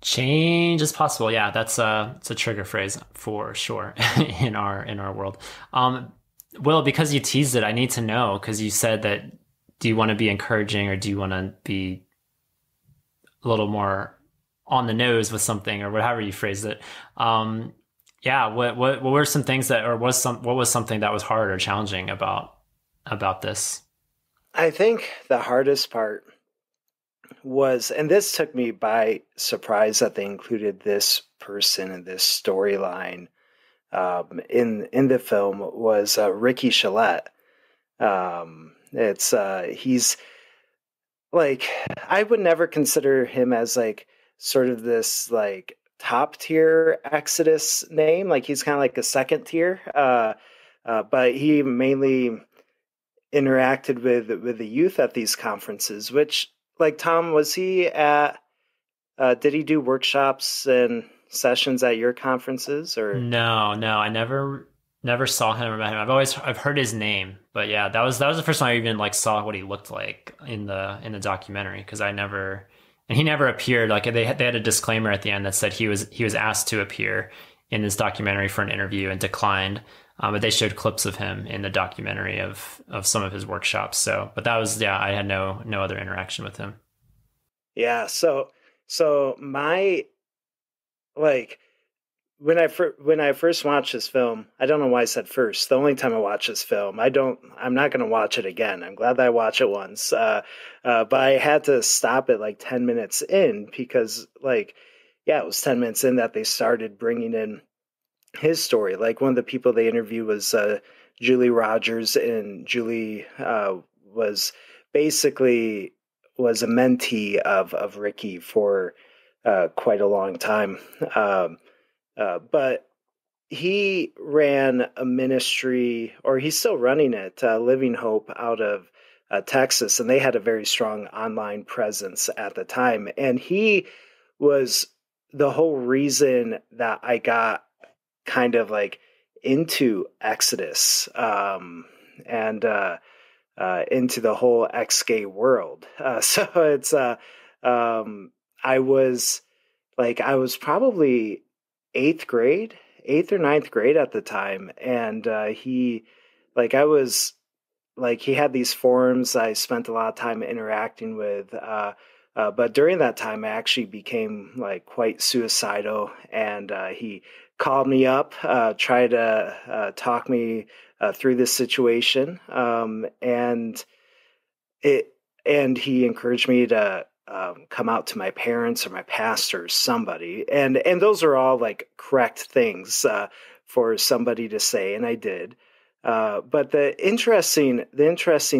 Change is possible. Yeah, it's a trigger phrase for sure in our world. Will, because you teased it, I need to know, because you said that, do you want to be encouraging, or do you want to be a little more on the nose with something, or whatever you phrased it? Yeah. What were some things what was something that was hard or challenging about this? I think the hardest part was, and this took me by surprise that they included this person in this storyline in the film, was Ricky Chalette. He's like, I would never consider him as like sort of this like top tier Exodus name. Like, he's kind of like a second tier, but he mainly interacted with the youth at these conferences. Which, like, Tom, was he at? Did he do workshops and sessions at your conferences, or? No, I never saw him or met him. I've heard his name, but yeah, that was the first time I even like saw what he looked like in the documentary, because he never appeared. Like they had a disclaimer at the end that said he was asked to appear in this documentary for an interview and declined. But they showed clips of him in the documentary of some of his workshops. So, but that was, I had no other interaction with him. Yeah. So my, like, when I first watched this film, I don't know why I said first. The only time I watched this film, I'm not going to watch it again. I'm glad that I watched it once. But I had to stop it like 10 minutes in, because like, yeah, it was 10 minutes in that they started bringing in his story. Like, one of the people they interviewed was Julie Rogers, and Julie was a mentee of Ricky for quite a long time. But he ran a ministry, or he's still running it, Living Hope, out of Texas, and they had a very strong online presence at the time. And he was the whole reason that I got kind of like into Exodus and into the whole ex-gay world. So it's I was probably eighth or ninth grade at the time, and he had these forums I spent a lot of time interacting with. But during that time, I actually became like quite suicidal, and he called me up, tried to talk me through this situation, and he encouraged me to come out to my parents or my pastor or somebody, and those are all like correct things for somebody to say, and I did. But the interesting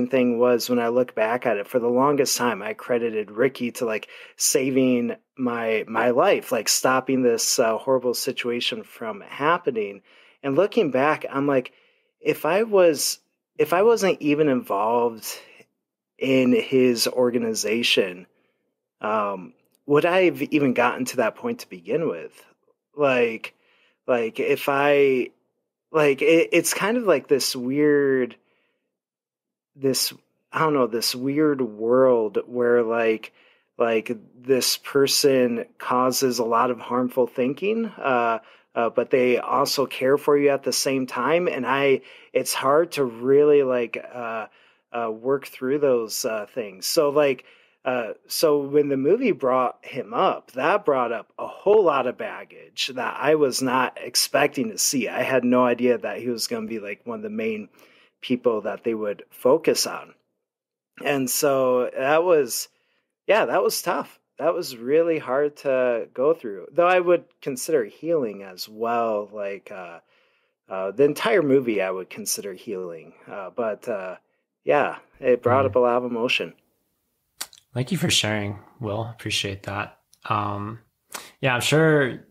thing was, when I look back at it, for the longest time, I credited Ricky to like saving my life, like stopping this horrible situation from happening. And looking back, I'm like, if I wasn't even involved in his organization, would I have even gotten to that point to begin with? It's kind of like this weird world where like this person causes a lot of harmful thinking, but they also care for you at the same time. And it's hard to really work through those things. So when the movie brought him up, that brought up a whole lot of baggage that I was not expecting to see. I had no idea that he was going to be like one of the main people that they would focus on. And so that was tough. That was really hard to go through, though I would consider healing as well. The entire movie I would consider healing. But it brought up a lot of emotion. Thank you for sharing, Will. Appreciate that. I'm sure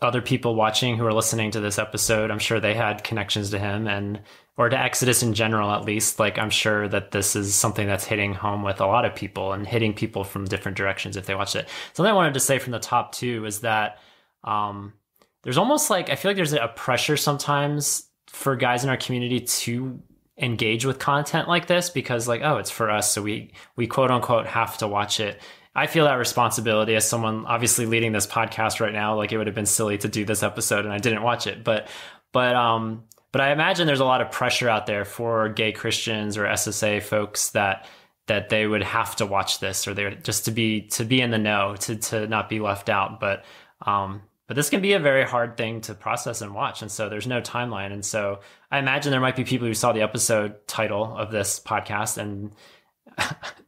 other people watching who are listening to this episode, I'm sure they had connections to him or to Exodus in general, at least. Like, I'm sure that this is something that's hitting home with a lot of people and hitting people from different directions if they watched it. Something I wanted to say from the top too is that there's almost like, I feel like there's a pressure sometimes for guys in our community to engage with content like this, because like, oh, it's for us, so we quote unquote have to watch it. I feel that responsibility as someone obviously leading this podcast right now. Like, it would have been silly to do this episode and I didn't watch it, but I imagine there's a lot of pressure out there for gay Christians or SSA folks that they would have to watch this, or they're just to be in the know, to not be left out. But this can be a very hard thing to process and watch. And so there's no timeline. And so I imagine there might be people who saw the episode title of this podcast, and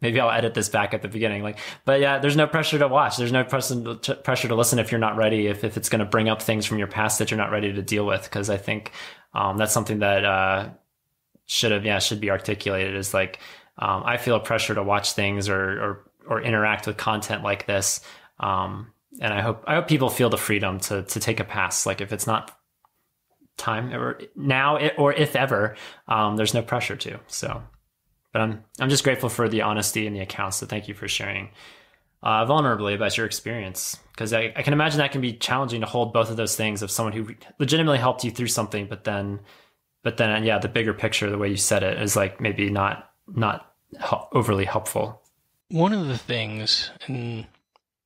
maybe I'll edit this back at the beginning. But yeah, there's no pressure to watch. There's no pressure to listen if you're not ready, if it's going to bring up things from your past that you're not ready to deal with. Because I think that's something that should be articulated, is like, I feel a pressure to watch things or interact with content like this. And I hope people feel the freedom to take a pass. Like, if it's not time or now, or if ever, there's no pressure to. So, but I'm just grateful for the honesty and the accounts. So thank you for sharing. vulnerably about your experience, because I can imagine that can be challenging to hold both of those things of someone who legitimately helped you through something, but then yeah, the bigger picture, the way you said it, is like maybe not overly helpful. One of the things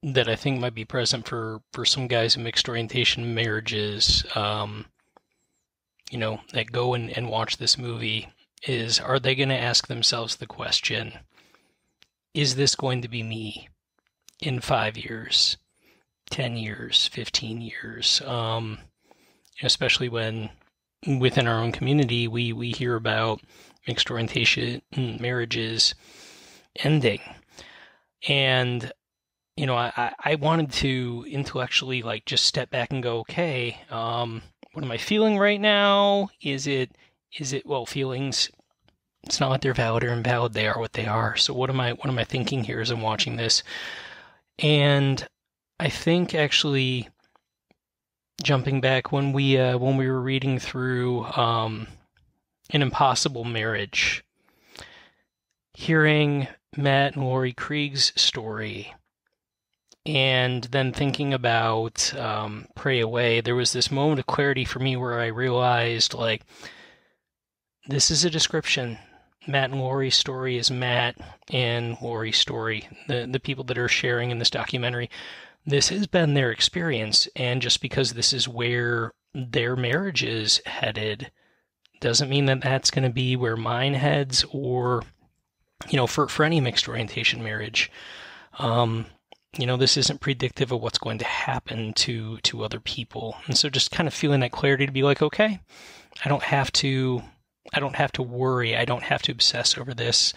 that I think might be present for some guys in mixed orientation marriages, that go and watch this movie, is, are they going to ask themselves the question, is this going to be me in 5 years, 10 years, 15 years? Especially when within our own community, we hear about mixed orientation marriages ending. And, I wanted to intellectually just step back and go, okay, what am I feeling right now? Is it, well, feelings, it's not that they're valid or invalid. They are what they are. So what am I thinking here as I'm watching this? And I think actually jumping back when we were reading through An Impossible Marriage, hearing Matt and Lori Krieg's story, and then thinking about Pray Away, there was this moment of clarity for me where I realized, this is a description. Matt and Lori's story is Matt and Lori's story. The people that are sharing in this documentary, this has been their experience, and just because this is where their marriage is headed doesn't mean that that's going to be where mine heads, or for any mixed orientation marriage. This isn't predictive of what's going to happen to other people. And so just kind of feeling that clarity to be like, okay, I don't have to worry. I don't have to obsess over this.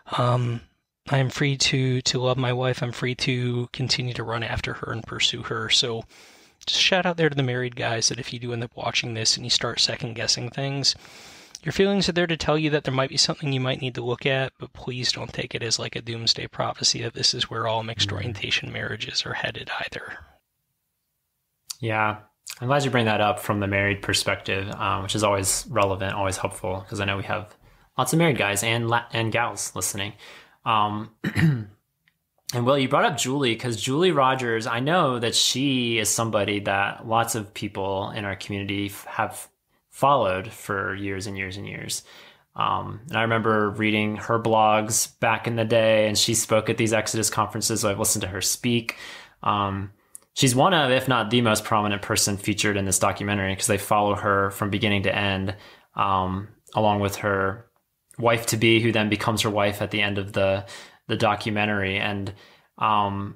I am free to love my wife. I'm free to continue to run after her and pursue her. So just shout out there to the married guys that if you do end up watching this and you start second guessing things, your feelings are there to tell you that there might be something you might need to look at, but please don't take it as like a doomsday prophecy that this is where all mixed orientation marriages are headed either. Yeah. I'm glad you bring that up from the married perspective, which is always relevant, always helpful, because I know we have lots of married guys and gals listening. And Will, you brought up Julie, because Julie Rogers, I know that she is somebody that lots of people in our community have followed for years and years and years. And I remember reading her blogs back in the day, and she spoke at these Exodus conferences, so I've listened to her speak. She's one of, if not the most prominent person featured in this documentary, because they follow her from beginning to end, along with her wife-to-be, who then becomes her wife at the end of the documentary. And it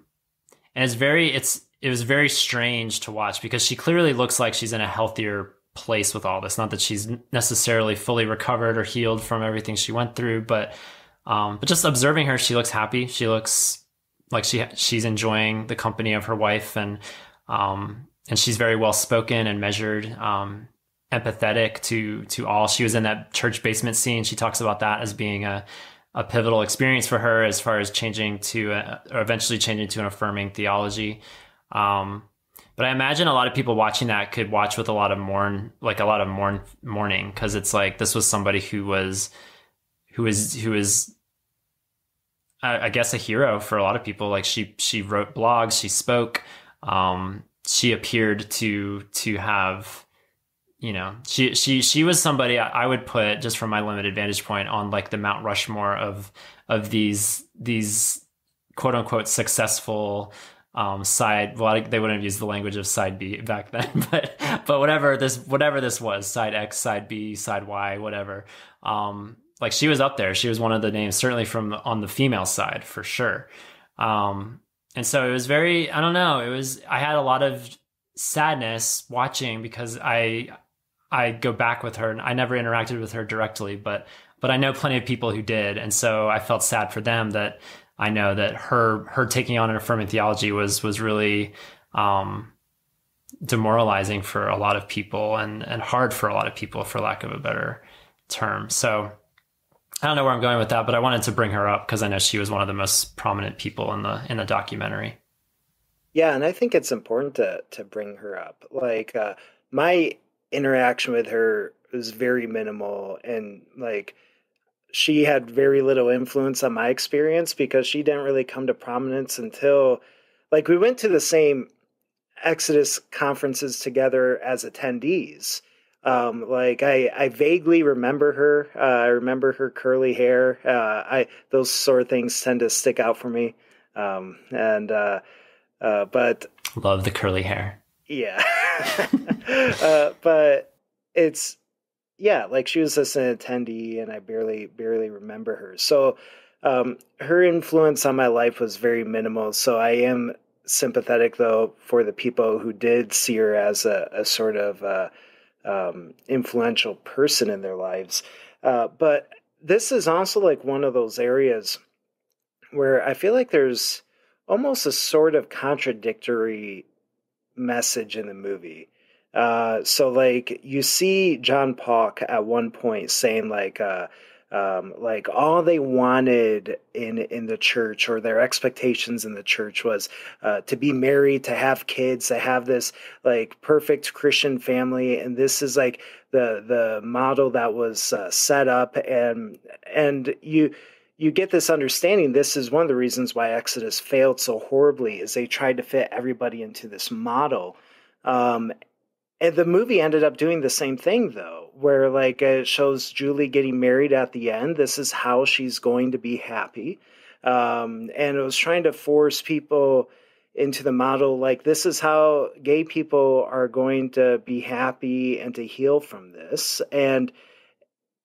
was very strange to watch, because she clearly looks like she's in a healthier place with all this. Not that she's necessarily fully recovered or healed from everything she went through, but just observing her, she looks happy. She looks like she's enjoying the company of her wife, and she's very well spoken and measured, empathetic to all. She was in that church basement scene. She talks about that as being a pivotal experience for her as far as eventually changing to an affirming theology. But I imagine a lot of people watching that could watch with a lot of mourning, because it's like, this was somebody who was, I guess, a hero for a lot of people. Like she wrote blogs, she spoke, she appeared to have, she was somebody I would put, just from my limited vantage point, on like the Mount Rushmore of these quote unquote successful side. Well, they wouldn't have used the language of side B back then, but whatever this was, side X, side B, side Y, whatever. Like she was up there. She was one of the names, certainly on the female side for sure. And so it was very, I don't know, I had a lot of sadness watching, because I go back with her, and I never interacted with her directly, but I know plenty of people who did. And so I felt sad for them, that I know that her taking on an affirming theology was really demoralizing for a lot of people, and hard for a lot of people, for lack of a better term. So I don't know where I'm going with that, but I wanted to bring her up because I know she was one of the most prominent people in the documentary. Yeah, and I think it's important to bring her up. Like my interaction with her was very minimal, and like she had very little influence on my experience because she didn't really come to prominence until, like, we went to the same Exodus conferences together as attendees. Like I vaguely remember her. I remember her curly hair. Those sort of things tend to stick out for me. But love the curly hair. Yeah. But it's, yeah, like she was just an attendee and I barely remember her. So, her influence on my life was very minimal. So I am sympathetic though for the people who did see her as a sort of, influential person in their lives. But this is also like one of those areas where I feel like there's almost a sort of contradictory message in the movie. So like you see John Paul at one point saying like all they wanted in the church, or their expectations in the church, was to be married, to have kids, to have this like perfect Christian family, and this is like the model that was set up, and you get this understanding. This is one of the reasons why Exodus failed so horribly, is they tried to fit everybody into this model. And the movie ended up doing the same thing, though, where like it shows Julie getting married at the end. This is how she's going to be happy. And it was trying to force people into the model, like this is how gay people are going to be happy and to heal from this. And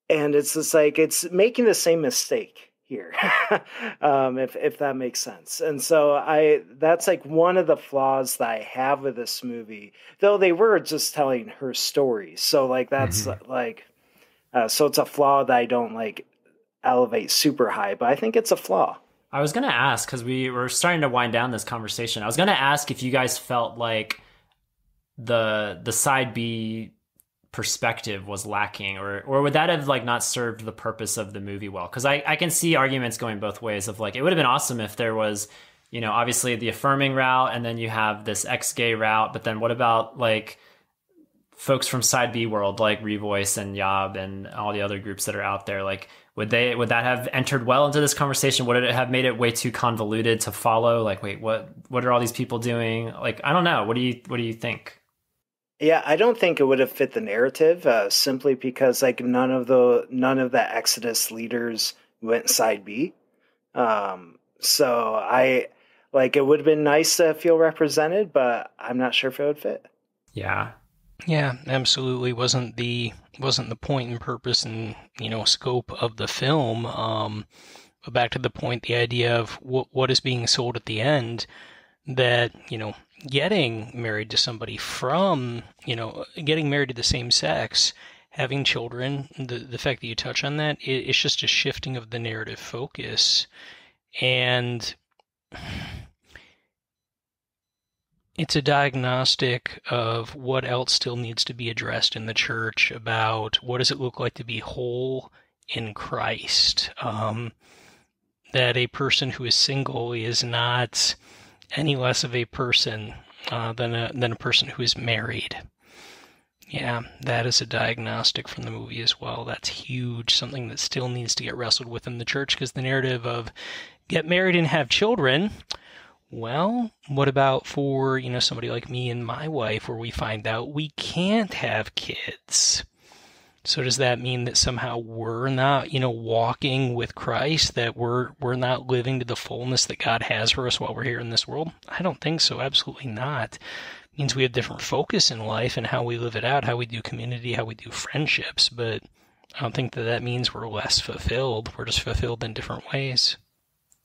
it's just like, it's making the same mistake here, if that makes sense. And so that's like one of the flaws that I have with this movie, though they were just telling her story. So like, that's like, so it's a flaw that I don't like elevate super high, but I think it's a flaw. I was going to ask, because we were starting to wind down this conversation. I was going to ask if you guys felt like the side B perspective was lacking, or would that have like not served the purpose of the movie well? Because I can see arguments going both ways of like, it would have been awesome if there was, you know, obviously the affirming route, and then you have this ex-gay route, but then what about like folks from side B world, like Revoice and Yob and all the other groups that are out there? Like, would that have entered well into this conversation? Would it have made it way too convoluted to follow? Like, wait, what are all these people doing? Like, I don't know. What do you think? Yeah, I don't think it would have fit the narrative, simply because like none of the Exodus leaders went side B. So I like, it would have been nice to feel represented, but I'm not sure if it would fit. Yeah. Yeah, absolutely. Wasn't the point and purpose and, you know, scope of the film. But back to the point, the idea of what is being sold at the end, that, you know, getting married to somebody from, you know, getting married to the same sex, having children, the fact that you touch on that, it's just a shifting of the narrative focus. And it's a diagnostic of what else still needs to be addressed in the church about what does it look like to be whole in Christ. That a person who is single is not any less of a person than a person who is married. Yeah, that is a diagnostic from the movie as well. That's huge, something that still needs to get wrestled with in the church, because the narrative of get married and have children, well, what about for, you know, somebody like me and my wife, where we find out we can't have kids? So does that mean that somehow we're not, you know, walking with Christ, that we're not living to the fullness that God has for us while we're here in this world? I don't think so. Absolutely not. It means we have different focus in life and how we live it out, how we do community, how we do friendships. But I don't think that means we're less fulfilled. We're just fulfilled in different ways.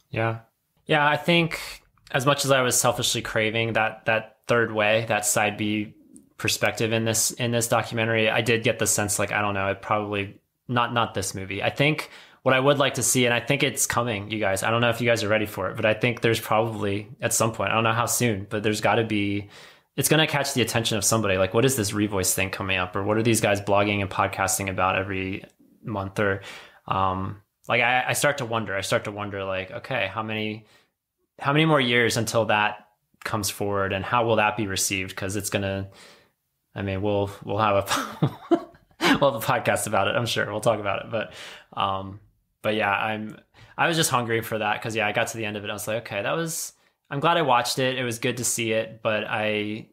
Yeah. Yeah, I think as much as I was selfishly craving that third way, that side B perspective in this documentary, I did get the sense, like, I don't know, it probably not this movie. I think what I would like to see, and I think it's coming, you guys, I don't know if you guys are ready for it, but I think there's probably at some point, I don't know how soon, but there's got to be, it's going to catch the attention of somebody. Like, what is this Revoice thing coming up? Or what are these guys blogging and podcasting about every month? Or like, I start to wonder, like, okay, how many more years until that comes forward, and how will that be received? Because it's going to, I mean, we'll have a we'll have a podcast about it, I'm sure. We'll talk about it, but But yeah, I was just hungry for that because I got to the end of it. I was like, okay, I'm glad I watched it. It was good to see it, but it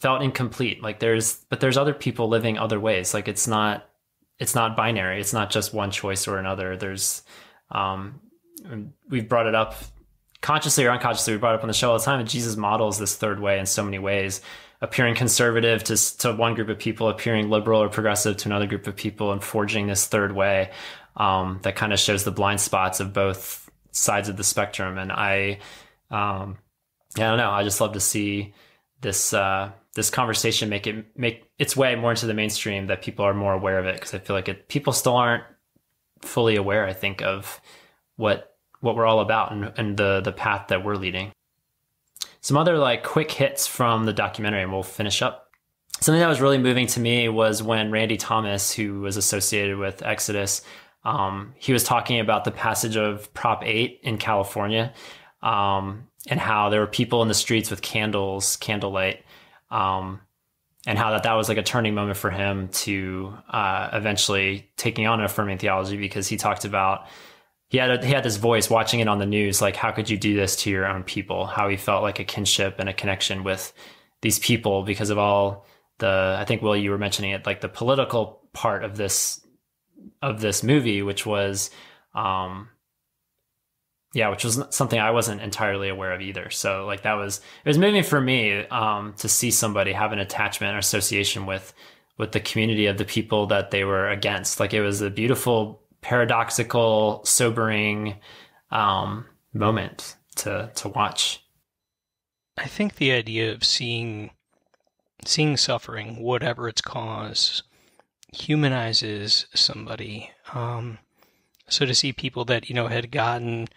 felt incomplete. Like there's other people living other ways. Like it's not binary. It's not just one choice or another. There's, we've brought it up consciously or unconsciously. We brought it up on the show all the time. And Jesus models this third way in so many ways, appearing conservative to one group of people, appearing liberal or progressive to another group of people, and forging this third way, that kind of shows the blind spots of both sides of the spectrum. And I don't know. I just love to see this conversation make its way more into the mainstream, that people are more aware of it. Cause I feel like people still aren't fully aware, I think, of what we're all about and the path that we're leading. Some other like quick hits from the documentary, and we'll finish up. Something that was really moving to me was when Randy Thomas, who was associated with Exodus, he was talking about the passage of Prop 8 in California, and how there were people in the streets with candlelight, and how that was like a turning moment for him to eventually taking on an affirming theology, because he talked about he had this voice watching it on the news, like, how could you do this to your own people? How he felt like a kinship and a connection with these people because of all I think, Will, you were mentioning it, like the political part of this movie, which was something I wasn't entirely aware of either. So like it was moving for me to see somebody have an attachment or association with the community of the people that they were against. Like it was a beautiful, paradoxical, sobering moment to watch. I think the idea of seeing suffering, whatever its cause, humanizes somebody. So to see people that, had gotten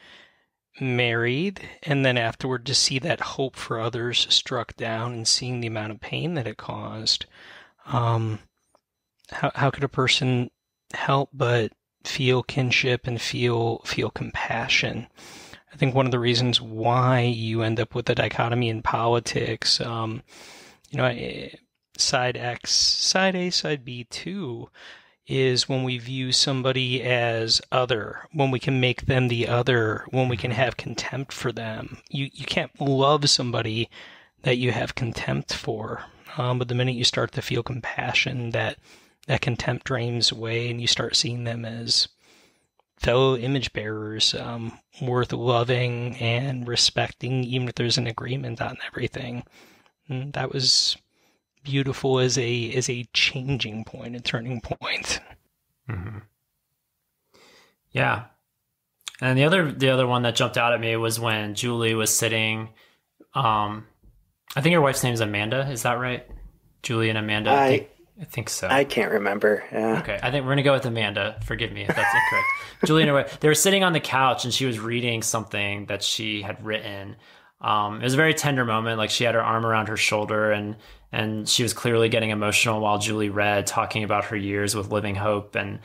married, and then afterward to see that hope for others struck down, and seeing the amount of pain that it caused, how could a person help but feel kinship and feel compassion? I think one of the reasons why you end up with a dichotomy in politics, side X, side A, side B too, is when we view somebody as other, when we can make them the other, when we can have contempt for them. You can't love somebody that you have contempt for. But the minute you start to feel compassion, that contempt drains away, and you start seeing them as fellow image bearers, worth loving and respecting, even if there's an agreement on everything. And that was beautiful as a changing point, a turning point. Mm-hmm. Yeah. And the other one that jumped out at me was when Julie was sitting, I think your wife's name is Amanda, is that right? Julie and Amanda? I think so. I can't remember. Yeah. Okay. I think we're going to go with Amanda. Forgive me if that's incorrect. Julie and her wife, they were sitting on the couch, and she was reading something that she had written. It was a very tender moment. Like she had her arm around her shoulder, and she was clearly getting emotional while Julie read, talking about her years with Living Hope. And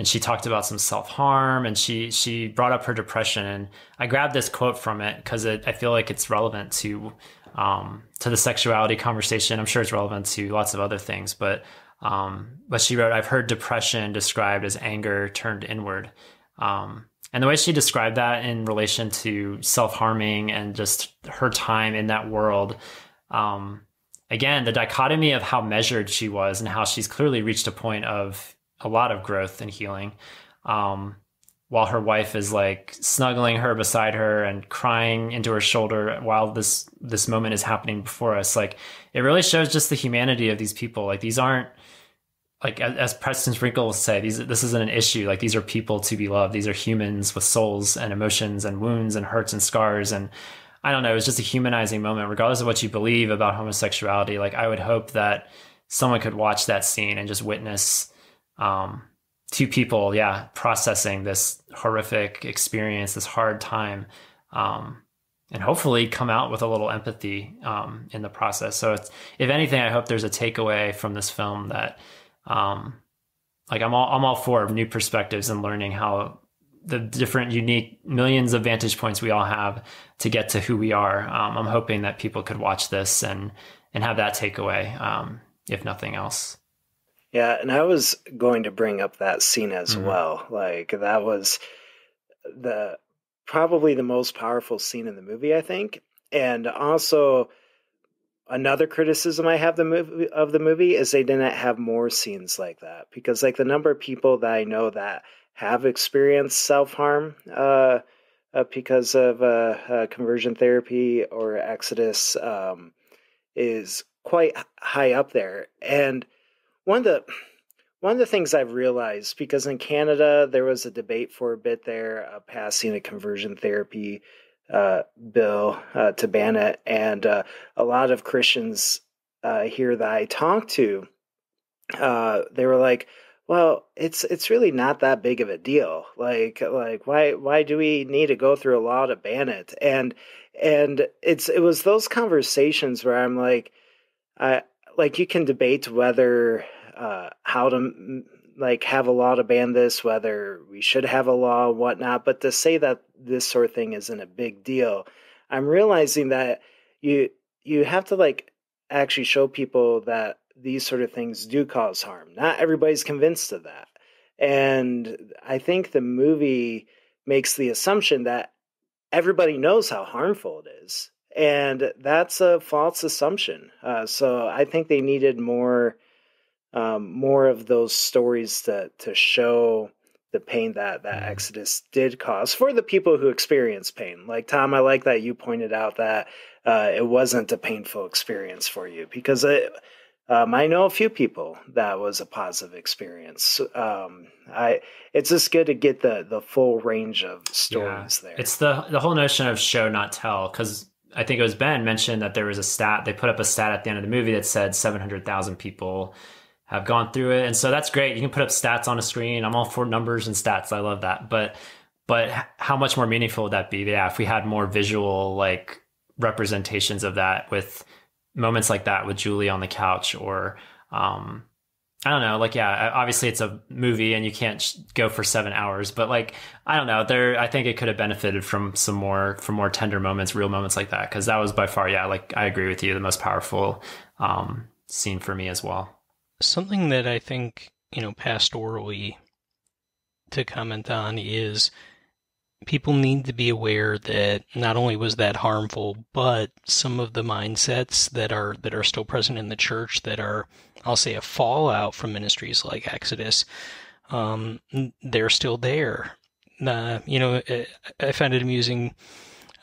she talked about some self-harm, and she brought up her depression. And I grabbed this quote from it because I feel like it's relevant to the sexuality conversation. I'm sure it's relevant to lots of other things, but she wrote, "I've heard depression described as anger turned inward." And the way she described that in relation to self-harming and just her time in that world, again, the dichotomy of how measured she was and how she's clearly reached a point of a lot of growth and healing, while her wife is like snuggling her beside her and crying into her shoulder while this moment is happening before us. Like it really shows just the humanity of these people. Like these aren't, like as Preston Sprinkle will say, this isn't an issue. Like these are people to be loved. These are humans with souls and emotions and wounds and hurts and scars. And I don't know, it was just a humanizing moment, regardless of what you believe about homosexuality. Like I would hope that someone could watch that scene and just witness two people, processing this horrific experience, this hard time, and hopefully come out with a little empathy in the process. So if anything, I hope there's a takeaway from this film that like I'm all for new perspectives and learning how the different unique millions of vantage points we all have to get to who we are. I'm hoping that people could watch this and have that takeaway, if nothing else. Yeah, and I was going to bring up that scene as well. Like that was probably the most powerful scene in the movie, I think. And also another criticism I have of the movie is they didn't have more scenes like that, because like the number of people that I know that have experienced self-harm because of conversion therapy or Exodus is quite high up there. And one of the things I've realized, because in Canada there was a debate for a bit there, passing a conversion therapy bill to ban it, and a lot of Christians here that I talked to, they were like, "Well, it's really not that big of a deal. Like why do we need to go through a law to ban it?" And it was those conversations where I'm like, like you can debate whether how to like have a law to ban this, whether we should have a law, whatnot. But to say that this sort of thing isn't a big deal, I'm realizing that you have to like actually show people that these sort of things do cause harm. Not everybody's convinced of that. And I think the movie makes the assumption that everybody knows how harmful it is. And that's a false assumption. So I think they needed more of those stories to show the pain that Exodus did cause for the people who experience pain. Like Tom, I like that you pointed out that it wasn't a painful experience for you, because I know a few people that was a positive experience. It's just good to get the full range of stories there. It's the whole notion of show not tell, because I think it was Ben mentioned that there was a stat. They put up a stat at the end of the movie that said 700,000 people have gone through it. And so that's great. You can put up stats on a screen. I'm all for numbers and stats. I love that. But how much more meaningful would that be? Yeah, if we had more visual like representations of that, with moments like that with Julie on the couch, or I don't know, like, yeah, obviously it's a movie and you can't go for 7 hours, but like, I don't know, I think it could have benefited from more tender moments, real moments like that. Cause that was by far, yeah, like I agree with you, the most powerful scene for me as well. Something that I think, pastorally to comment on is people need to be aware that not only was that harmful, but some of the mindsets that are still present in the church that are, I'll say, a fallout from ministries like Exodus, they're still there. I found it amusing,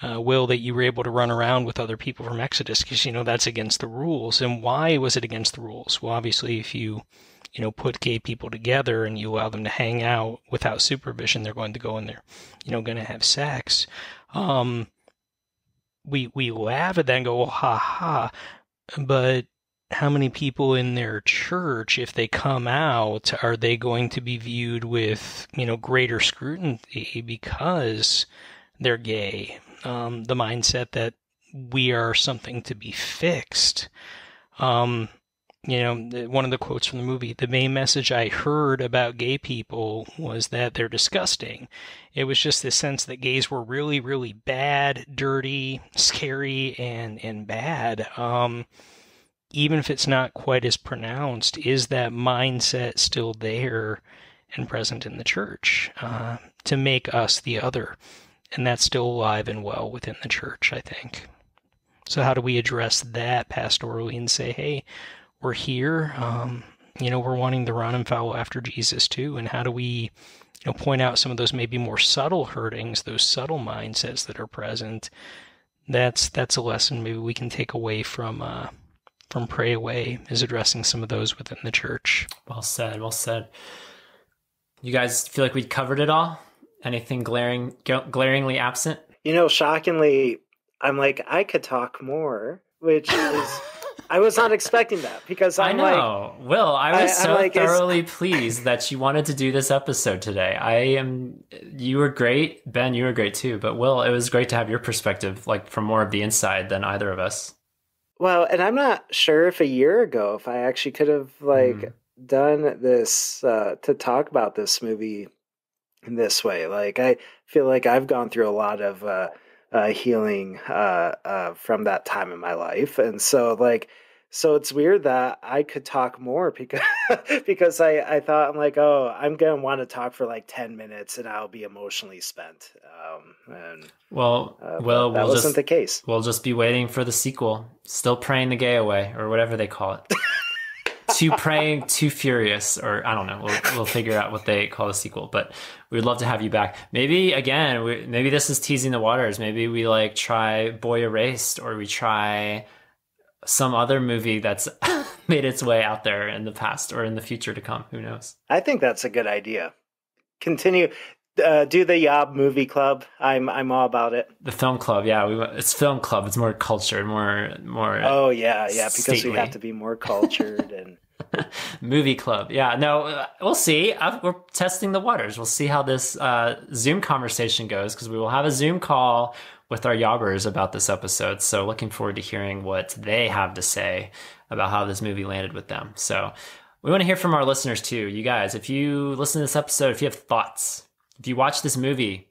Will, that you were able to run around with other people from Exodus, because, that's against the rules. And why was it against the rules? Well, obviously, if you put gay people together and you allow them to hang out without supervision, they're going to go in there, going to have sex. We laugh at that and go, well, ha ha. But how many people in their church, if they come out, are they going to be viewed with, greater scrutiny because they're gay? The mindset that we are something to be fixed. One of the quotes from the movie, the main message I heard about gay people was that they're disgusting. It was just this sense that gays were really, really bad, dirty, scary, and bad. Even if it's not quite as pronounced, is that mindset still there and present in the church to make us the other? And that's still alive and well within the church, I think. So how do we address that pastorally and say, hey, we're here, we're wanting to run and follow after Jesus too, and how do we, point out some of those maybe more subtle hurtings, those subtle mindsets that are present? That's a lesson maybe we can take away from Pray Away, is addressing some of those within the church. Well said, well said. You guys feel like we covered it all? Anything glaringly absent? Shockingly, I'm like, I could talk more, which is, I was not expecting that, because I know. Will, I was thoroughly pleased that you wanted to do this episode today. You were great. Ben, you were great too. But Will, it was great to have your perspective, like from more of the inside than either of us. Well, and I'm not sure if a year ago, if I actually could have done this to talk about this movie in this way. Like, I feel like I've gone through a lot of healing from that time in my life. And so, like, So it's weird that I could talk more because I thought, I'm like, oh, I'm going to want to talk for like 10 minutes and I'll be emotionally spent. That wasn't the case. We'll just be waiting for the sequel. Still praying the gay away, or whatever they call it. Too praying, too furious, or I don't know. We'll figure out what they call the sequel. But we would love to have you back. Maybe again, maybe this is teasing the waters. Maybe we like try Boy Erased, or we try some other movie that's made its way out there in the past or in the future to come. Who knows? I think that's a good idea. Continue. Do the Yob movie club. I'm all about it. The film club, yeah. It's film club. It's more cultured, more. Oh yeah, because stately. we have to be more cultured and. Movie club, yeah. No, we'll see. We're testing the waters. We'll see how this Zoom conversation goes, because we will have a Zoom call with our Yobbers about this episode. So looking forward to hearing what they have to say about how this movie landed with them. So we want to hear from our listeners too. You guys, if you listen to this episode, if you have thoughts, if you watch this movie,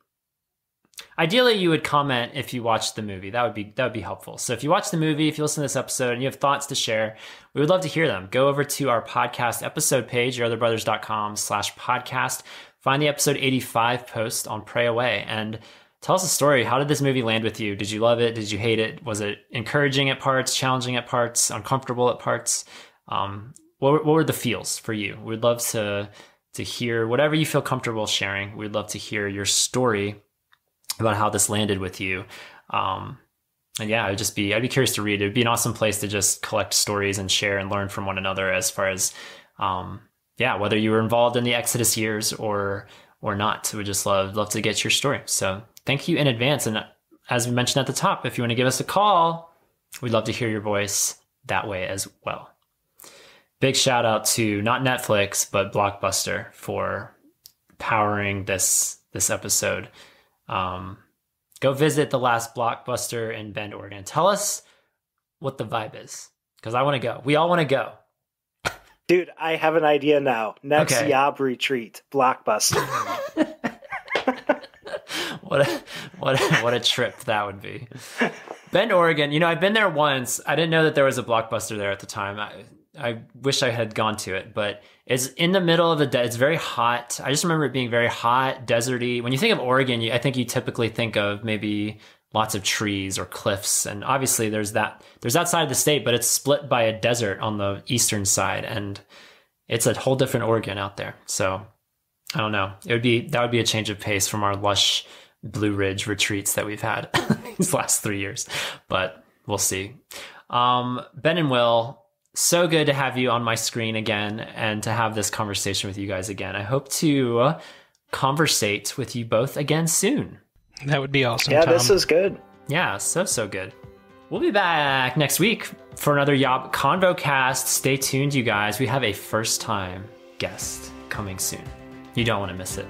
ideally you would comment if you watched the movie. That would be helpful. So if you watch the movie, if you listen to this episode and you have thoughts to share, we would love to hear them. Go over to our podcast episode page, yourotherbrothers.com/podcast. Find the episode 85 post on Pray Away and tell us a story. How did this movie land with you? Did you love it? Did you hate it? Was it encouraging at parts, challenging at parts, uncomfortable at parts? What were the feels for you? We'd love to hear whatever you feel comfortable sharing. We'd love to hear your story about how this landed with you. And yeah, I'd be curious to read. It'd be an awesome place to just collect stories and share and learn from one another as far as, whether you were involved in the Exodus years or not. We'd just love to get your story. So thank you in advance. And as we mentioned at the top, if you want to give us a call, we'd love to hear your voice that way as well. Big shout out to not Netflix, but Blockbuster for powering this episode. Go visit the last Blockbuster in Bend, Oregon. Tell us what the vibe is, because I want to go. We all want to go. Dude, I have an idea now. Next Yob retreat, Blockbuster. What a trip that would be. Bend, Oregon. I've been there once. I didn't know that there was a Blockbuster there at the time. I wish I had gone to it, but it's in the middle of it's very hot. I just remember it being very hot, deserty. When you think of Oregon, I think you typically think of maybe lots of trees or cliffs. And obviously there's that side of the state, but it's split by a desert on the eastern side. And it's a whole different Oregon out there. So I don't know. That would be a change of pace from our lush Blue Ridge retreats that we've had these last 3 years, but we'll see. Ben and Will, so good to have you on my screen again and to have this conversation with you guys again. I hope to conversate with you both again soon. That would be awesome, Yeah, Tom. This is good. Yeah, so good. We'll be back next week for another Yob ConvoCast. Stay tuned, you guys. We have a first-time guest coming soon. You don't want to miss it.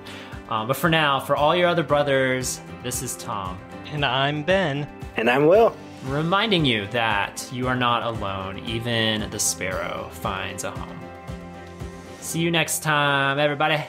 But for now, for all your other brothers, this is Tom. And I'm Ben. And I'm Will. Reminding you that you are not alone. Even the sparrow finds a home. See you next time, everybody.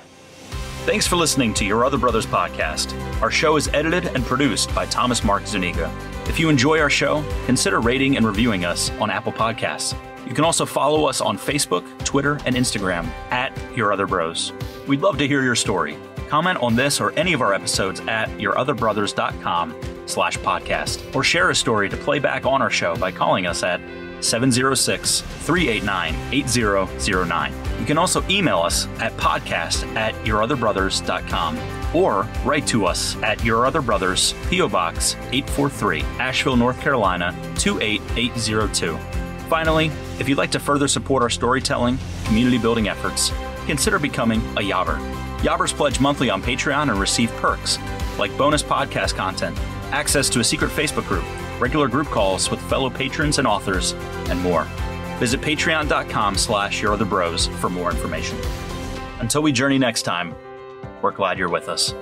Thanks for listening to Your Other Brothers podcast. Our show is edited and produced by Thomas Mark Zuniga. If you enjoy our show, consider rating and reviewing us on Apple Podcasts. You can also follow us on Facebook, Twitter, and Instagram @YourOtherBros. We'd love to hear your story. Comment on this or any of our episodes at yourotherbrothers.com/podcast, or share a story to play back on our show by calling us at 706-389-8009. You can also email us at podcast@yourotherbrothers.com or write to us at Your Other Brothers, P.O. Box 843, Asheville, North Carolina 28802. Finally, if you'd like to further support our storytelling, community building efforts, consider becoming a Yobber. Yobbers pledge monthly on Patreon and receive perks like bonus podcast content, access to a secret Facebook group, regular group calls with fellow patrons and authors, and more. Visit patreon.com/yourotherbros for more information. Until we journey next time, we're glad you're with us.